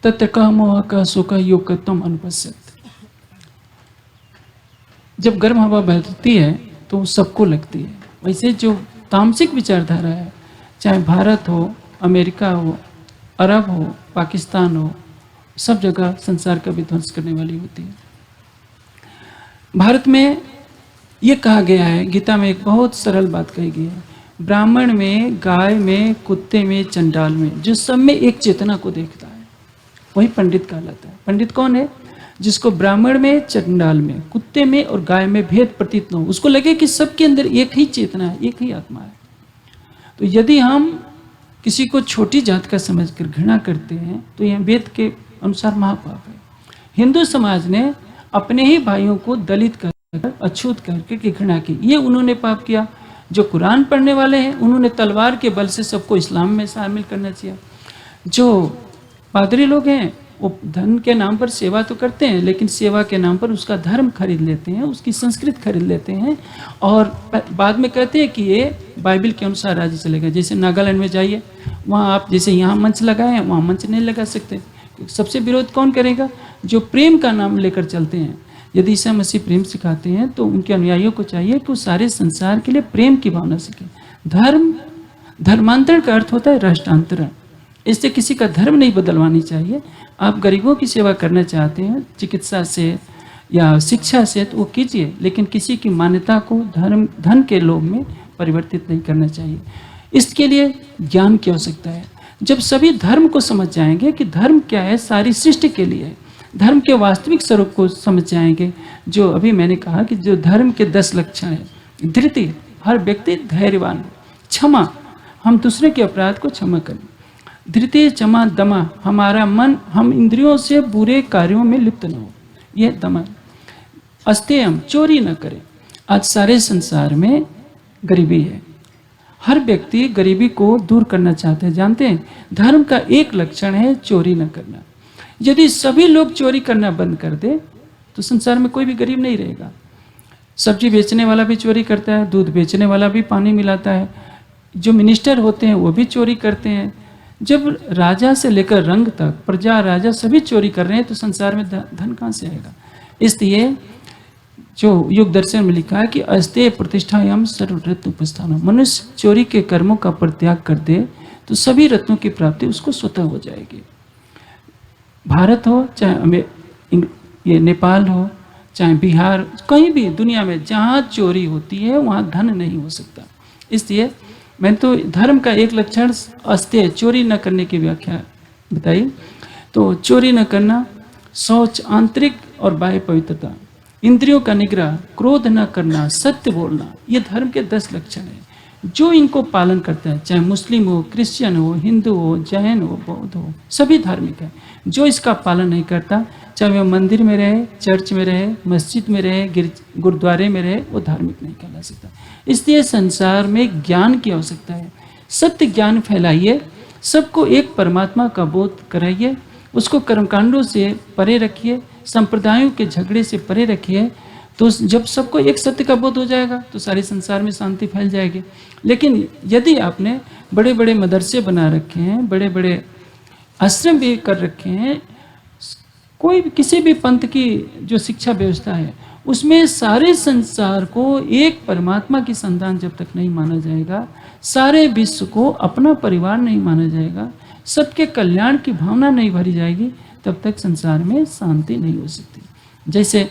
तत्र का मोह का शोक योग तम अनुपस्थित। जब गर्म हवा बहती है तो सबको लगती है। वैसे जो तामसिक विचारधारा है, चाहे भारत हो, अमेरिका हो, अरब हो, पाकिस्तान हो, सब जगह संसार का विध्वंस करने वाली होती है। भारत में ये कहा गया है, गीता में एक बहुत सरल बात कही गई है, ब्राह्मण में, गाय में, कुत्ते में, चंडाल में, जो सब में एक चेतना को देखता है वही पंडित कहलाता है। पंडित कौन है? जिसको ब्राह्मण में, चंडाल में, कुत्ते में और गाय में भेद प्रतीत न हो, उसको लगे कि सबके अंदर एक ही चेतना है, एक ही आत्मा है। तो यदि हम किसी को छोटी जात का समझकर घृणा करते हैं तो यह वेद के अनुसार महापाप है। हिंदू समाज ने अपने ही भाइयों को दलित कर, अछूत करके घृणा की, ये उन्होंने पाप किया। जो कुरान पढ़ने वाले हैं उन्होंने तलवार के बल से सबको इस्लाम में शामिल करना चाहिए। जो पादरी लोग हैं वो धन के नाम पर सेवा तो करते हैं, लेकिन सेवा के नाम पर उसका धर्म खरीद लेते हैं, उसकी संस्कृत खरीद लेते हैं, और बाद में कहते हैं कि ये बाइबल के अनुसार राज्य चलेगा। जैसे नागालैंड में जाइए, वहाँ आप जैसे यहाँ मंच लगाए हैं वहाँ मंच नहीं लगा सकते। सबसे विरोध कौन करेगा? जो प्रेम का नाम लेकर चलते हैं, यदि ईसा मसीह प्रेम सिखाते हैं तो उनके अनुयायियों को चाहिए कि वो सारे संसार के लिए प्रेम की भावना सीखें। धर्मांतरण का अर्थ होता है राष्ट्रांतरण। इससे किसी का धर्म नहीं बदलवानी चाहिए। आप गरीबों की सेवा करना चाहते हैं चिकित्सा से या शिक्षा से तो वो कीजिए, लेकिन किसी की मान्यता को धन के लोभ में परिवर्तित नहीं करना चाहिए। इसके लिए ज्ञान की आवश्यकता है। जब सभी धर्म को समझ जाएंगे कि धर्म क्या है, सारी सृष्टि के लिए है, धर्म के वास्तविक स्वरूप को समझ जाएंगे, जो अभी मैंने कहा कि जो धर्म के 10 लक्षण है। धृति, हर व्यक्ति धैर्यवान हो। क्षमा, हम दूसरे के अपराध को क्षमा करें। धृति, क्षमा, दमा, हमारा मन हम इंद्रियों से बुरे कार्यों में लिप्त न हो, यह दमा। अस्तेयम, चोरी न करें। आज सारे संसार में गरीबी है, हर व्यक्ति गरीबी को दूर करना चाहते हैं। जानते हैं धर्म का एक लक्षण है चोरी न करना। यदि सभी लोग चोरी करना बंद कर दे तो संसार में कोई भी गरीब नहीं रहेगा। सब्जी बेचने वाला भी चोरी करता है, दूध बेचने वाला भी पानी मिलाता है, जो मिनिस्टर होते हैं वो भी चोरी करते हैं। जब राजा से लेकर रंग तक प्रजा राजा सभी चोरी कर रहे हैं तो संसार में धन कहाँ से आएगा। इसलिए जो युग दर्शन में लिखा है कि अस्तेय प्रतिष्ठायाम सर्वरत्न उपस्थानम, मनुष्य चोरी के कर्मों का परित्याग कर दे तो सभी रत्नों की प्राप्ति उसको स्वतः हो जाएगी। भारत हो चाहे ये नेपाल हो चाहे बिहार, कहीं भी दुनिया में जहाँ चोरी होती है वहाँ धन नहीं हो सकता। इसलिए मैंने तो धर्म का एक लक्षण अस्तेय, चोरी न करने की व्याख्या बताई। तो चोरी न करना, शौच, आंतरिक और बाह्य पवित्रता, इंद्रियों का निग्रह, क्रोध न करना, सत्य बोलना, ये धर्म के 10 लक्षण हैं। जो इनको पालन करता है, चाहे मुस्लिम हो, क्रिश्चियन हो, हिंदू हो, जैन हो, बौद्ध हो, सभी धार्मिक है। जो इसका पालन नहीं करता, चाहे वह मंदिर में रहे, चर्च में रहे, मस्जिद में रहे, गुरुद्वारे में रहे, वो धार्मिक नहीं कहला सकता। इसलिए संसार में ज्ञान की आवश्यकता है। सत्य ज्ञान फैलाइए, सबको एक परमात्मा का बोध कराइए, उसको कर्मकांडों से परे रखिए, संप्रदायों के झगड़े से परे रखिए। तो जब सबको एक सत्य का बोध हो जाएगा तो सारे संसार में शांति फैल जाएगी। लेकिन यदि आपने बड़े बड़े मदरसे बना रखे हैं, बड़े बड़े आश्रम भी कर रखे हैं, कोई भी किसी भी पंथ की जो शिक्षा व्यवस्था है उसमें सारे संसार को एक परमात्मा की संतान जब तक नहीं माना जाएगा, सारे विश्व को अपना परिवार नहीं माना जाएगा, सबके कल्याण की भावना नहीं भरी जाएगी, तब तक संसार में शांति नहीं हो सकती। जैसे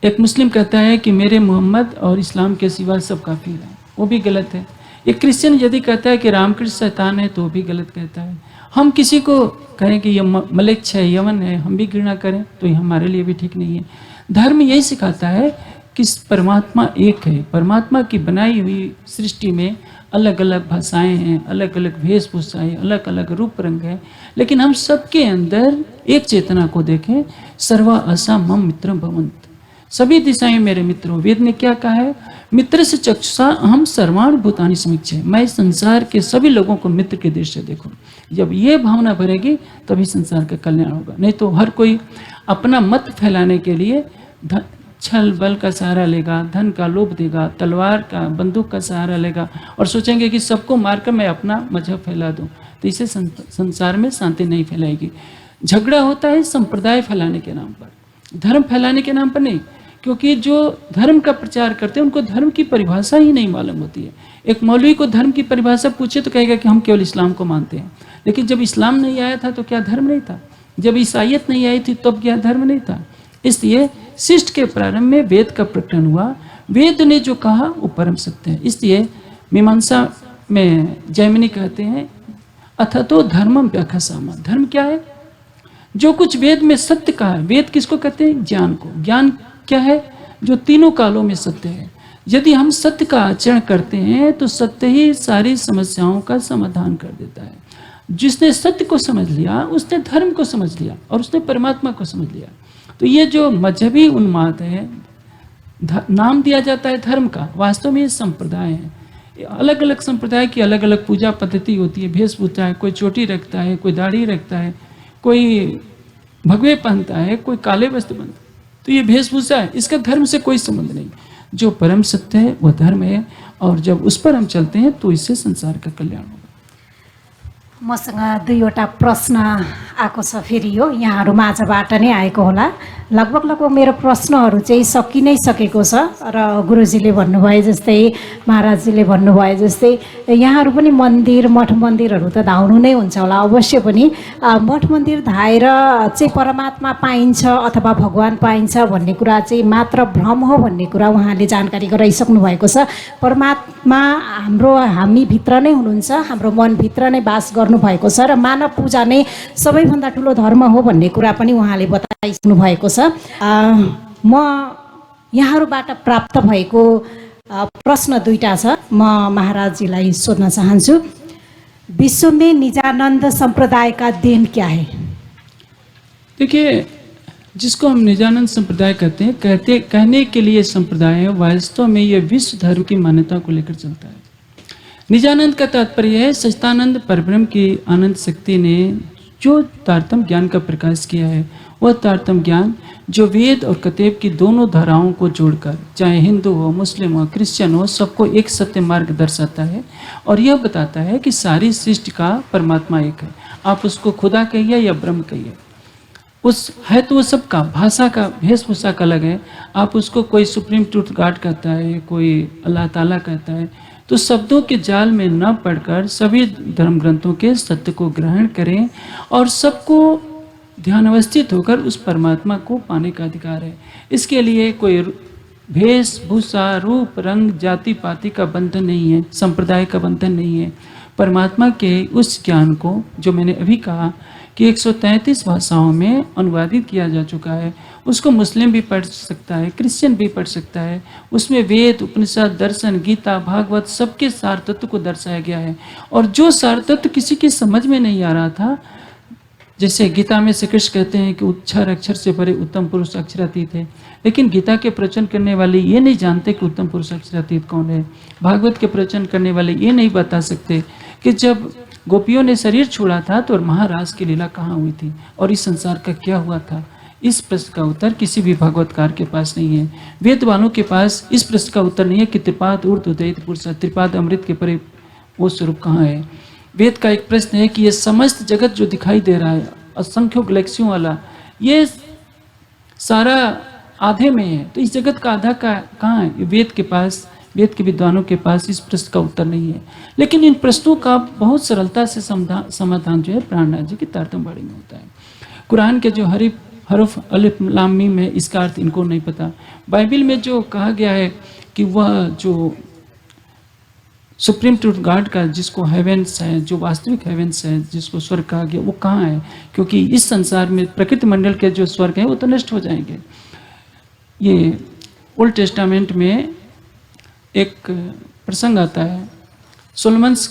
एक मुस्लिम कहता है कि मेरे मोहम्मद और इस्लाम के सिवा सब काफिर हैं, वो भी गलत है। एक क्रिश्चियन यदि कहता है कि रामकृष्ण शैतान है तो वो भी गलत कहता है। हम किसी को कहें कि ये मलेच्छ है, यमन है, हम भी घृणा करें तो ये हमारे लिए भी ठीक नहीं है। धर्म यही सिखाता है कि परमात्मा एक है। परमात्मा की बनाई हुई सृष्टि में अलग अलग भाषाएं हैं, अलग अलग वेशभूषाएं, अलग अलग रूप रंग है, लेकिन हम सबके अंदर एक चेतना को देखें। सर्वा असा मम मित्रम भवन्त, सभी दिशाएं मेरे मित्र हो। वेद ने क्या कहा है? मित्र से चक्षुषा अहम सर्वाण भूतानि समीक्षे, मैं संसार के सभी लोगों को मित्र के दृष्टि से देखूं। जब ये भावना भरेगी तभी संसार का कल्याण होगा। नहीं तो हर कोई अपना मत फैलाने के लिए छल बल का सहारा लेगा, धन का लोभ देगा, तलवार का बंदूक का सहारा लेगा और सोचेंगे कि सबको मारकर मैं अपना मजहब फैला दूं। तो इससे संसार में शांति नहीं फैलाएगी। झगड़ा होता है संप्रदाय फैलाने के नाम पर, धर्म फैलाने के नाम पर नहीं। क्योंकि जो धर्म का प्रचार करते हैं उनको धर्म की परिभाषा ही नहीं मालूम होती है। एक मौलवी को धर्म की परिभाषा पूछे तो कहेगा कि हम केवल इस्लाम को मानते हैं, लेकिन जब इस्लाम नहीं आया था तो क्या धर्म नहीं था? जब ईसाइयत नहीं आई थी तब क्या धर्म नहीं था? इसलिए सृष्टि के प्रारंभ में वेद का प्रकटन हुआ, वेद ने जो कहा वो परम सत्य है। इसलिए मीमांसा में जैमिनी कहते हैं अथतो धर्मम व्याख्यासामा, धर्म क्या है? जो कुछ वेद में सत्य कहा है। वेद किसको कहते हैं? ज्ञान को। ज्ञान क्या है? जो तीनों कालों में सत्य है। यदि हम सत्य का आचरण करते हैं तो सत्य ही सारी समस्याओं का समाधान कर देता है। जिसने सत्य को समझ लिया उसने धर्म को समझ लिया और उसने परमात्मा को समझ लिया। तो ये जो मजहबी उन्माद है, नाम दिया जाता है धर्म का, वास्तव में ये संप्रदाय है। अलग अलग संप्रदाय की अलग अलग पूजा पद्धति होती है, वेशभूषा है, कोई चोटी रखता है, कोई दाढ़ी रखता है, कोई भगवे पहनता है, कोई काले वस्त्र पहनता है। तो ये वेशभूषा है, इसका धर्म से कोई संबंध नहीं। जो परम सत्य है वह धर्म है, और जब उस पर हम चलते हैं तो इससे संसार का कल्याण होगा। मसँग दुईवटा प्रश्न आएको छ फेरि यो यहाँहरू माझबाट नै आएको होला। लगभग मेरो प्रश्नहरू चाहिँ सकि नै सकेको छ र गुरुजीले भन्नुभए जस्तै महाराजजीले भन्नुभए जस्तै यहाँहरू पनि मन्दिर मठ मन्दिरहरू त धाउनु नै हुन्छ होला अवश्य पनि। मठ मन्दिर धाएर चाहिँ परमात्मा पाइन्छ अथवा भगवान् पाइन्छ भन्ने कुरा चाहिँ मात्र भ्रम हो भन्ने कुरा उहाँले जानकारी गराइसक्नु भएको छ। परमात्मा हामीभित्र नै हुनुहुन्छ, हाम्रो मनभित्र नै बास गर्नुभएको छ र मानव पूजा नै सबैभन्दा ठुलो धर्म हो भन्ने कुरा पनि उहाँले बताइसक्नु भएको छ। म यहाँहरूबाट प्राप्त भएको प्रश्न दुईटा छ, म महाराजजीलाई सोध्न चाहन्छु। विश्व में निजानंद संप्रदाय का देन क्या है? देखिए, जिसको हम निजानंद संप्रदाय कहते हैं, कहने के लिए संप्रदाय है, वास्तव में यह विश्व धर्म की मान्यता को लेकर चलता है। निजानंद का तात्पर्य है सच्चिदानंद परब्रह्म की आनंद शक्ति ने जो तारतम्य ज्ञान का प्रकाश किया है, वह तारतम्य ज्ञान जो वेद और कतेब की दोनों धाराओं को जोड़कर, चाहे हिंदू हो, मुस्लिम हो, क्रिश्चियन हो, सबको एक सत्य मार्ग दर्शाता है और यह बताता है कि सारी सृष्टि का परमात्मा एक है। आप उसको खुदा कहिए या ब्रह्म कहिए, उस है तो वो सबका, भाषा का, वेशभूषा का अलग है। आप उसको कोई सुप्रीम ट्रूथ गॉड कहता है, कोई अल्लाह ताला कहता है, तो शब्दों के जाल में न पढ़कर सभी धर्म ग्रंथों के सत्य को ग्रहण करें और सबको ध्यान अवस्थित होकर उस परमात्मा को पाने का अधिकार है। इसके लिए कोई वेशभूषा, रूप, रंग, जाति पाति का बंधन नहीं है, संप्रदाय का बंधन नहीं है। परमात्मा के उस ज्ञान को, जो मैंने अभी कहा कि 133 भाषाओं में अनुवादित किया जा चुका है, उसको मुस्लिम भी पढ़ सकता है, क्रिश्चियन भी पढ़ सकता है। उसमें वेद, उपनिषद, दर्शन, गीता, भागवत सबके सार तत्व को दर्शाया गया है। और जो सार तत्व किसी की समझ में नहीं आ रहा था, जैसे गीता में श्री कृष्ण कहते हैं कि उच्छर अक्षर से परे उत्तम पुरुष अक्षरातीत है, लेकिन गीता के प्रवचन करने वाले ये नहीं जानते कि उत्तम पुरुष अक्षरातीत कौन है। भागवत के प्रवचन करने वाले ये नहीं बता सकते कि जब गोपियों ने शरीर छोड़ा था तो महाराज की लीला कहाँ हुई थी और इस संसार का क्या हुआ था। इस प्रश्न का उत्तर किसी भी भागवतकार के पास नहीं है। वेद वालों के पास इस प्रश्न का उत्तर नहीं है कि त्रिपाद ऊर्ध्व उदयित पुरुष, त्रिपाद अमृत के परे वो स्वरूप कहाँ है। वेद का एक प्रश्न है कि ये समस्त जगत जो दिखाई दे रहा है, असंख्यों गैलेक्सियों वाला, ये सारा आधे में है, तो इस जगत का आधा का कहाँ है। वेद के पास, वेद के विद्वानों के पास इस प्रश्न का उत्तर नहीं है। लेकिन इन प्रश्नों का बहुत सरलता से समाधान जो है प्राणनाथ जी की तारतम्यवाणी में होता है। कुरान के जो हरफ अलिफ लाम मीम है, इसका अर्थ इनको नहीं पता। बाइबल में जो कहा गया है कि वह जो सुप्रीम ट्रूथ गॉड का, जिसको हेवेंस है, जो वास्तविक हेवेंस है, जिसको स्वर्ग कहा गया, वो कहाँ है, क्योंकि इस संसार में प्रकृति मंडल के जो स्वर्ग हैं वो तो नष्ट हो जाएंगे। ये ओल्ड टेस्टामेंट में एक प्रसंग आता है, सोलोमन्स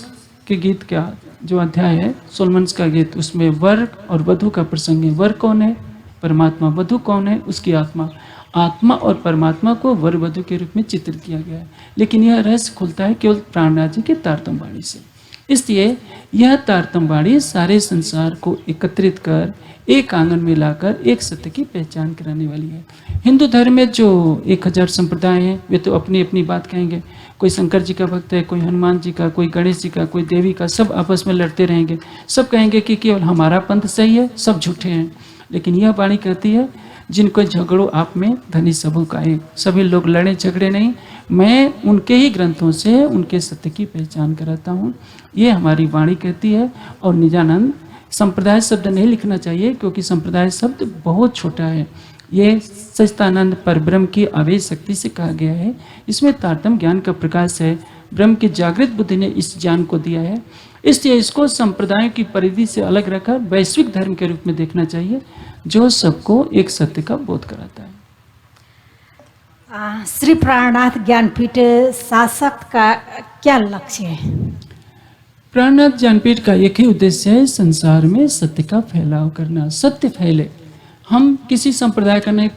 के गीत का जो अध्याय है, सोलोमन्स का गीत, उसमें वर और वधु का प्रसंग है। वर कौन है? परमात्मा। वधु कौन है? उसकी आत्मा। आत्मा और परमात्मा को वर वधु के रूप में चित्रित किया गया है। लेकिन यह रहस्य खुलता है केवल प्राणनाथ जी के तारतम्यवाणी से। इसलिए यह तारतम्यवाणी सारे संसार को एकत्रित कर, एक आंगन में लाकर एक सत्य की पहचान कराने वाली है। हिंदू धर्म में जो 1000 संप्रदाय हैं, वे तो अपनी अपनी बात कहेंगे। कोई शंकर जी का भक्त है, कोई हनुमान जी का, कोई गणेश जी का, कोई देवी का, सब आपस में लड़ते रहेंगे। सब कहेंगे कि केवल हमारा पंथ सही है, सब झूठे हैं। लेकिन यह वाणी कहती है, जिनको झगड़ो आप में धनी सबों का एक। सभी लोग लड़े झगड़े नहीं, मैं उनके ही ग्रंथों से उनके सत्य की पहचान कराता हूँ। ये हमारी वाणी कहती है। और निजानंद, संप्रदाय शब्द नहीं लिखना चाहिए, क्योंकि संप्रदाय शब्द बहुत छोटा है। ये सच्चिदानंद परब्रह्म की आवेश शक्ति से कहा गया है। इसमें तारतम्य ज्ञान का प्रकाश है। ब्रह्म की जागृत बुद्धि ने इस ज्ञान को दिया है। इसलिए इसको संप्रदायों की परिधि से अलग रखकर वैश्विक धर्म के रूप में देखना चाहिए, जो सबको एक सत्य का बोध कराता है। श्री प्राणनाथ ज्ञानपीठ शासक का क्या लक्ष्य है? प्राणनाथ ज्ञानपीठ का एक ही उद्देश्य है, संसार में सत्य का फैलाव करना, सत्य फैले। हम किसी संप्रदाय का नहीं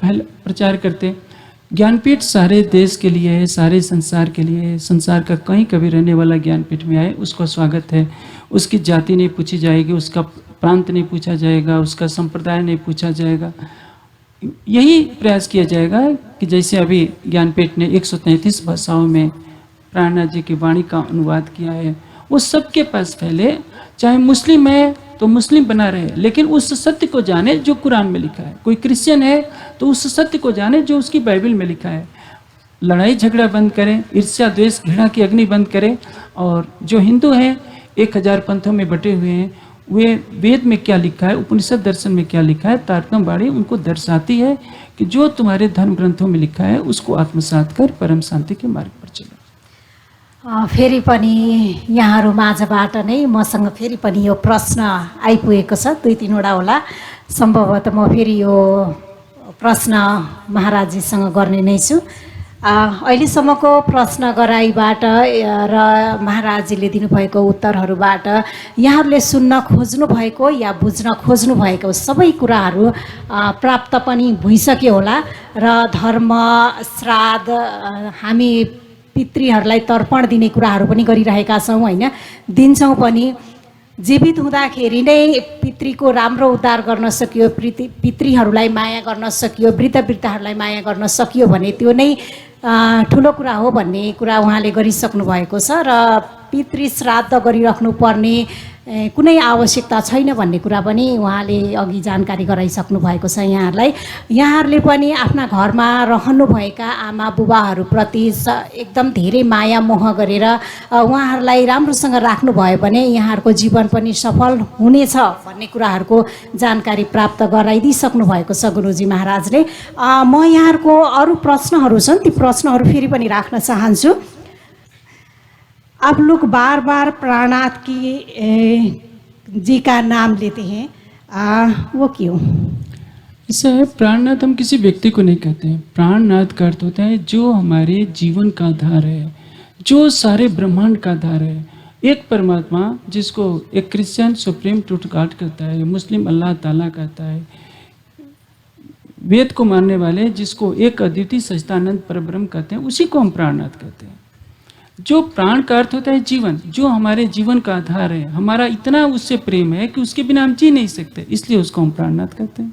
प्रचार करते। ज्ञानपीठ सारे देश के लिए है, सारे संसार के लिए है। संसार का कहीं कभी रहने वाला ज्ञानपीठ में आए, उसका स्वागत है। उसकी जाति नहीं पूछी जाएगी, उसका प्रांत नहीं पूछा जाएगा, उसका संप्रदाय नहीं पूछा जाएगा। यही प्रयास किया जाएगा कि जैसे अभी ज्ञानपीठ ने 133 भाषाओं में प्राणनाथ जी की वाणी का अनुवाद किया है, वो सबके पास फैले। चाहे मुस्लिम है तो मुस्लिम बना रहे, लेकिन उस सत्य को जाने जो कुरान में लिखा है। कोई क्रिश्चियन है तो उस सत्य को जाने जो उसकी बाइबल में लिखा है। लड़ाई झगड़ा बंद करें, ईर्ष्या द्वेष घृणा की अग्नि बंद करें। और जो हिंदू हैं 1000 पंथों में बटे हुए हैं, वे वेद में क्या लिखा है, उपनिषद दर्शन में क्या लिखा है, तारतम्य बाणी उनको दर्शाती है कि जो तुम्हारे धर्म ग्रंथों में लिखा है उसको आत्मसात कर परम शांति के मार्ग पर चलो। फेरि पनि यहाँहरू माझबाट नै मसँग फेरि पनि यो प्रश्न आइपुगेको छ, 2-3वटा होला। सम्भवतः म फेरि यो प्रश्न महाराजजीसँग गर्ने नै छु। अहिलेसम्मको प्रश्न गराइबाट र महाराजजीले दिनुभएको उत्तरहरूबाट यहाँहरूले सुन्न खोज्नु भएको या बुझ्न खोज्नु भएको सबै कुराहरू प्राप्त पनि भइसक्यो होला। र धर्म श्राद्ध हामी पितृहरूलाई तर्पण दिने कुराहरू पनि गरिरहेका छौँ होइन, दिन्छौँ पनि। जीवित हुँदाखेरि नै पितृको राम्रो उद्धार गर्न सकियो, पितृहरूलाई माया गर्न सकियो, वृद्धहरूलाई माया गर्न सकियो भने त्यो नै ठुलो कुरा हो भन्ने कुरा उहाँले गरिसक्नु भएको छ। र पितृ श्राद्ध गरिराख्नु पर्ने कुनै आवश्यकता छैन भन्ने कुरा पनि उहाँले अघि जानकारी गराइसक्नु भएको छ यहाँहरूलाई। यहाँहरूले पनि आफ्ना घरमा रहनुभएका आमा बुबाहरूप्रति एकदम धेरै माया मोह गरेर उहाँहरूलाई राम्रोसँग राख्नुभयो भने यहाँहरूको जीवन पनि सफल हुनेछ भन्ने कुराहरूको जानकारी प्राप्त गराइदिइसक्नु भएको छ गुरुजी महाराजले। म यहाँहरूको अरू प्रश्नहरू छन्, ती प्रश्नहरू फेरि पनि राख्न चाहन्छु। आप लोग बार बार प्राणनाथ जी का नाम लेते हैं, वो क्यों? ऐसा है, प्राणनाथ हम किसी व्यक्ति को नहीं कहते हैं। प्राणनाथ का अर्थ होता है जो हमारे जीवन का आधार है, जो सारे ब्रह्मांड का आधार है। एक परमात्मा जिसको एक क्रिश्चियन सुप्रीम ट्रूथ गॉड कहता है, मुस्लिम अल्लाह ताला कहता है, वेद को मानने वाले जिसको एक अद्वितीय सच्चिदानंद परब्रह्म कहते हैं, उसी को हम प्राणनाथ कहते हैं। जो प्राण का अर्थ होता है जीवन, जो हमारे जीवन का आधार है। हमारा इतना उससे प्रेम है कि उसके बिना हम जी नहीं सकते, इसलिए उसको हम प्राणनाथ कहते हैं।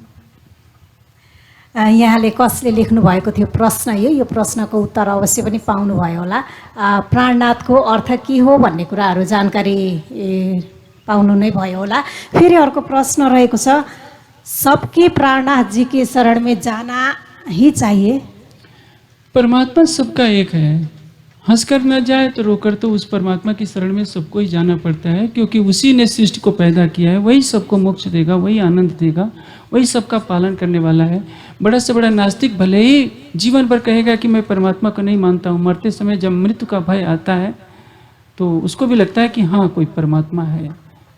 यहाँले कसले लेख्नु भएको थियो प्रश्न यो प्रश्नको उत्तर अवश्य पनि पाउनुभयो होला। प्राणनाथको अर्थ के हो भन्ने कुराहरू जानकारी पाउनु नै भयो होला। फेरि अर्को प्रश्न रहेको छ, सबके प्राणनाथ जी के शरण में जाना ही चाहिए? परमात्मा सबका एक है, हंसकर न जाए तो रोकर तो उस परमात्मा की शरण में सबको ही जाना पड़ता है, क्योंकि उसी ने सृष्टि को पैदा किया है, वही सबको मोक्ष देगा, वही आनंद देगा, वही सबका पालन करने वाला है। बड़ा से बड़ा नास्तिक भले ही जीवन भर कहेगा कि मैं परमात्मा को नहीं मानता हूँ, मरते समय जब मृत्यु का भय आता है तो उसको भी लगता है कि हाँ कोई परमात्मा है।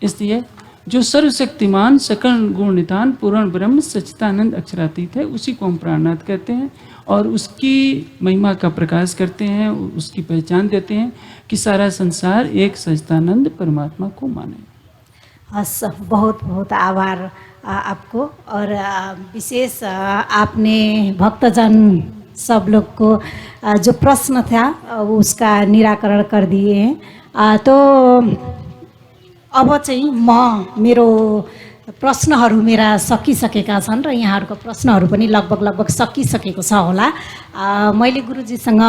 इसलिए जो सर्वशक्तिमान सकल गुण निधान पूर्ण ब्रह्म सच्चिदानंद अक्षरातीत है, उसी को हम प्राणनाथ कहते हैं और उसकी महिमा का प्रकाश करते हैं, उसकी पहचान देते हैं कि सारा संसार एक सच्चिदानंद परमात्मा को माने। हस्, बहुत बहुत आभार आपको। और विशेष आपने भक्तजन सब लोग को जो प्रश्न था उसका निराकरण कर दिए हैं। तो अब चाहिँ मेरो प्रश्नहरू मेरा सकिसकेका छन् र यहाँहरूको प्रश्नहरू पनि लगभग सकिसकेको छ होला। मैले गुरुजीसँग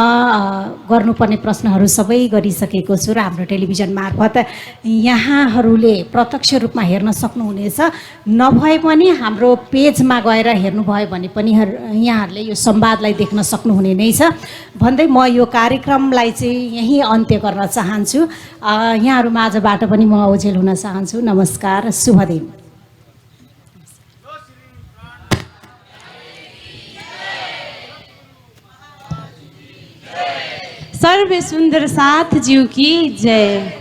गर्नुपर्ने प्रश्नहरू सबै गरिसकेको छु र हाम्रो टेलिभिजन मार्फत यहाँहरूले प्रत्यक्ष रूपमा हेर्न सक्नुहुनेछ। नभए पनि हाम्रो पेजमा गएर हेर्नुभयो भने पनि यहाँहरूले यो संवादलाई देख्न सक्नुहुने नै छ भन्दै म यो कार्यक्रमलाई चाहिँ यहीँ अन्त्य गर्न चाहन्छु। यहाँहरू माझबाट पनि म ओझेल हुन चाहन्छु। नमस्कार, शुभ दिन। सर्व सुन्दर साथ ज्यू की जय।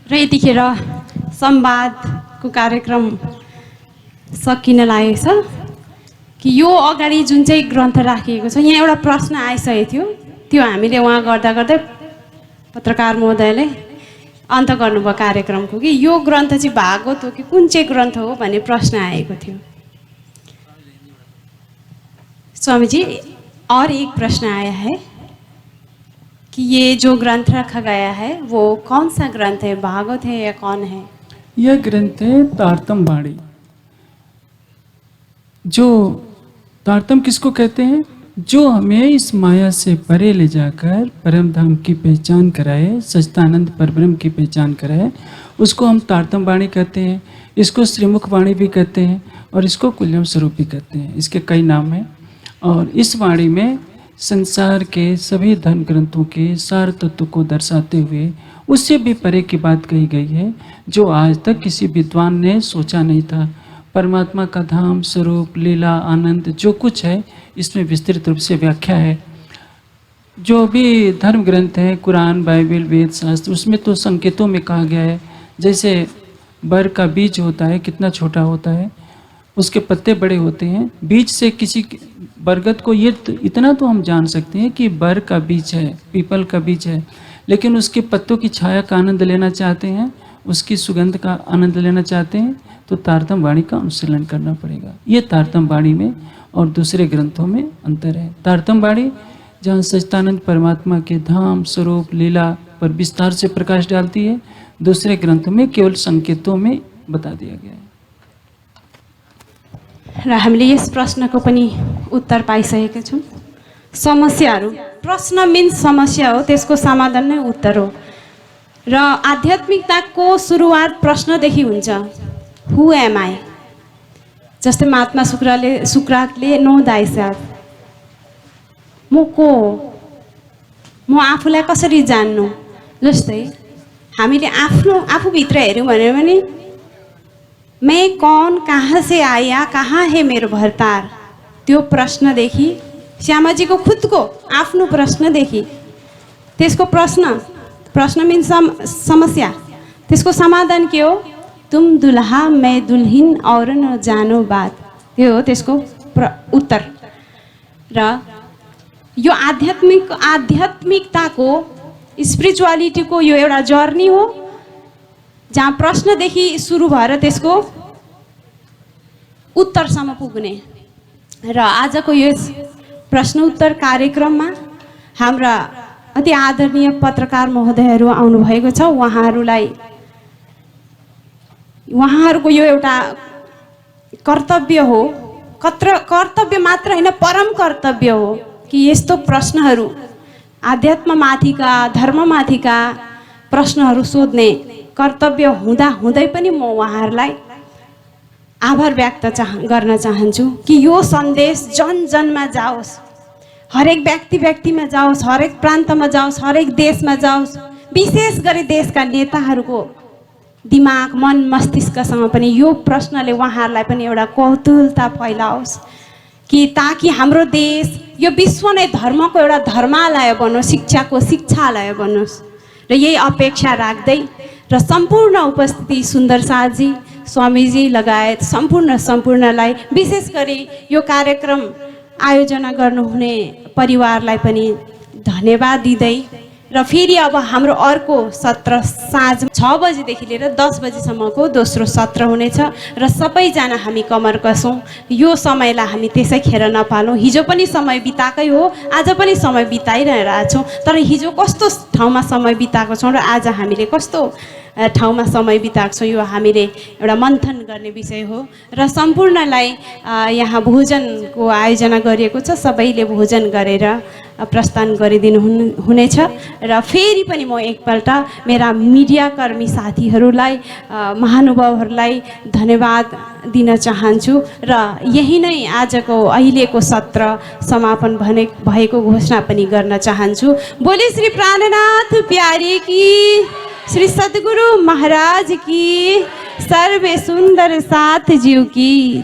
र यतिखेर संवादको कार्यक्रम सकिन लागेको छ कि यो अगाडि जुन चाहिँ ग्रन्थ राखिएको छ, यहाँ एउटा प्रश्न आइसकेको थियो, त्यो हामीले उहाँ गर्दा गर्दै पत्रकार महोदयले अन्त गर्नुभयो कार्यक्रमको कि यो ग्रन्थ चाहिँ भागवत हो कि कुन चाहिँ ग्रन्थ हो भन्ने प्रश्न आएको थियो। स्वामी जी, और एक प्रश्न आया है कि ये जो ग्रंथ रखा गया है वो कौन सा ग्रंथ है, भागवत है या कौन है? यह ग्रंथ है तारतम्य बाणी। जो तारतम्य किसको कहते हैं? जो हमें इस माया से परे ले जाकर परम धाम की पहचान कराए, सच्चिदानंद परब्रह्म की पहचान कराए, उसको हम तारतम वाणी कहते हैं, इसको श्रीमुख वाणी भी कहते हैं और इसको कुल्यम स्वरूप भी कहते हैं। इसके कई नाम हैं। और इस वाणी में संसार के सभी धर्म ग्रंथों के सार तत्व को दर्शाते हुए उससे भी परे की बात कही गई है, जो आज तक किसी विद्वान ने सोचा नहीं था। परमात्मा का धाम, स्वरूप, लीला, आनंद जो कुछ है इसमें विस्तृत रूप से व्याख्या है। जो भी धर्म ग्रंथ हैं, कुरान, बाइबल, वेद, शास्त्र, उसमें तो संकेतों में कहा गया है। जैसे बर का बीज होता है, कितना छोटा होता है, उसके पत्ते बड़े होते हैं। बीज से किसी बरगद को ये इतना तो हम जान सकते हैं कि बर का बीज है, पीपल का बीज है, लेकिन उसके पत्तों की छाया का आनंद लेना चाहते हैं, उसकी सुगंध का आनंद लेना चाहते हैं, तो तारतम वाणी का अनुशीलन करना पड़ेगा। ये तारतम वाणी में और दूसरे ग्रंथों में अंतर है। तारतम वाणी जहाँ सच्चिदानंद परमात्मा के धाम, स्वरूप, लीला पर विस्तार से प्रकाश डालती है, दूसरे ग्रंथों में केवल संकेतों में बता दिया गया है। र हामीले यस प्रश्नको पनि उत्तर पाइसकेका छौँ। समस्याहरू, प्रश्न मिन्स समस्या हो, त्यसको समाधान नै उत्तर हो। र आध्यात्मिकताको सुरुवात प्रश्नदेखि हुन्छ। हु एम आई? जस्तै महात्मा सुक्रातले नो दाइ सेल्फ, म को हो, म आफूलाई कसरी जान्नु। जस्तै हामीले आफूभित्र हेऱ्यौँ भने मैं कौन, कहाँ से आया, कहाँ है मेरो भरतार, त्यो प्रश्नदेखि, श्यामाजीको खुदको आफ्नो प्रश्नदेखि, त्यसको प्रश्न मिन्स समस्या, त्यसको समाधान के हो? तुम दुल्हा मैं दुल्हिन और न जानो बात, त्यो हो त्यसको उत्तर। र यो आध्यात्मिकताको, स्पिरिचुअलिटीको यो एउटा जर्नी हो, जहाँ प्रश्नदेखि सुरु भएर त्यसको उत्तरसम्म पुग्ने। र आजको यस प्रश्न उत्तर कार्यक्रममा हाम्रा अति आदरणीय पत्रकार महोदयहरू आउनुभएको छ। उहाँहरूको यो एउटा कर्तव्य हो, कर्तव्य मात्र होइन, परम कर्तव्य हो कि यस्तो प्रश्नहरू, आध्यात्ममाथिका, धर्ममाथिका प्रश्नहरू सोध्ने कर्तव्य हुँदै पनि म उहाँहरूलाई आभार व्यक्त गर्न चाहन्छु कि यो सन्देश जन जनमा जाओस्, हरेक व्यक्तिमा जाओस्, हरेक प्रान्तमा जाओस्, हरेक देशमा जाओस्, विशेष गरी देशका नेताहरूको दिमाग, मन, मस्तिष्कसँग पनि यो प्रश्नले उहाँहरूलाई पनि एउटा कौतूहलता फैलाओस् कि ताकि हाम्रो देश यो विश्व नै धर्मको एउटा धर्मालय बनोस्, शिक्षाको शिक्षालय बनोस्। र यही अपेक्षा राख्दै र सम्पूर्ण उपस्थिति सुन्दर साजी, स्वामीजी लगायत सम्पूर्णलाई, विशेष गरी यो कार्यक्रम आयोजना गर्नुहुने परिवारलाई पनि धन्यवाद दिँदै र फेरि अब हाम्रो अर्को सत्र साँझ 6 बजेदेखि लिएर 10 बजेसम्मको दोस्रो सत्र हुनेछ र सबैजना हामी कमर कसौँ। यो समयलाई हामी त्यसै खेर नपालौँ। हिजो पनि समय बिताएकै हो, आज पनि समय बिताइरहेछौँ, तर हिजो कस्तो ठाउँमा समय बिताएको छौँ र आज हामीले कस्तो ठाउँमा समय बिताएको छौँ, यो हामीले एउटा मन्थन गर्ने विषय हो। र सम्पूर्णलाई यहाँ भोजनको आयोजना गरिएको छ, सबैले भोजन गरेर प्रस्थान गरिदिनु हुनेछ। र फेरि पनि म एकपल्ट मेरा मिडियाकर्मी साथीहरूलाई, महानुभावहरूलाई धन्यवाद दिन चाहन्छु र यही नै आजको अहिलेको सत्र समापन भएको घोषणा पनि गर्न चाहन्छु। बोले श्री प्राणनाथ प्यारे की, श्री सद्गुरु महाराज की, सर्वे सुंदर साथ जीव की।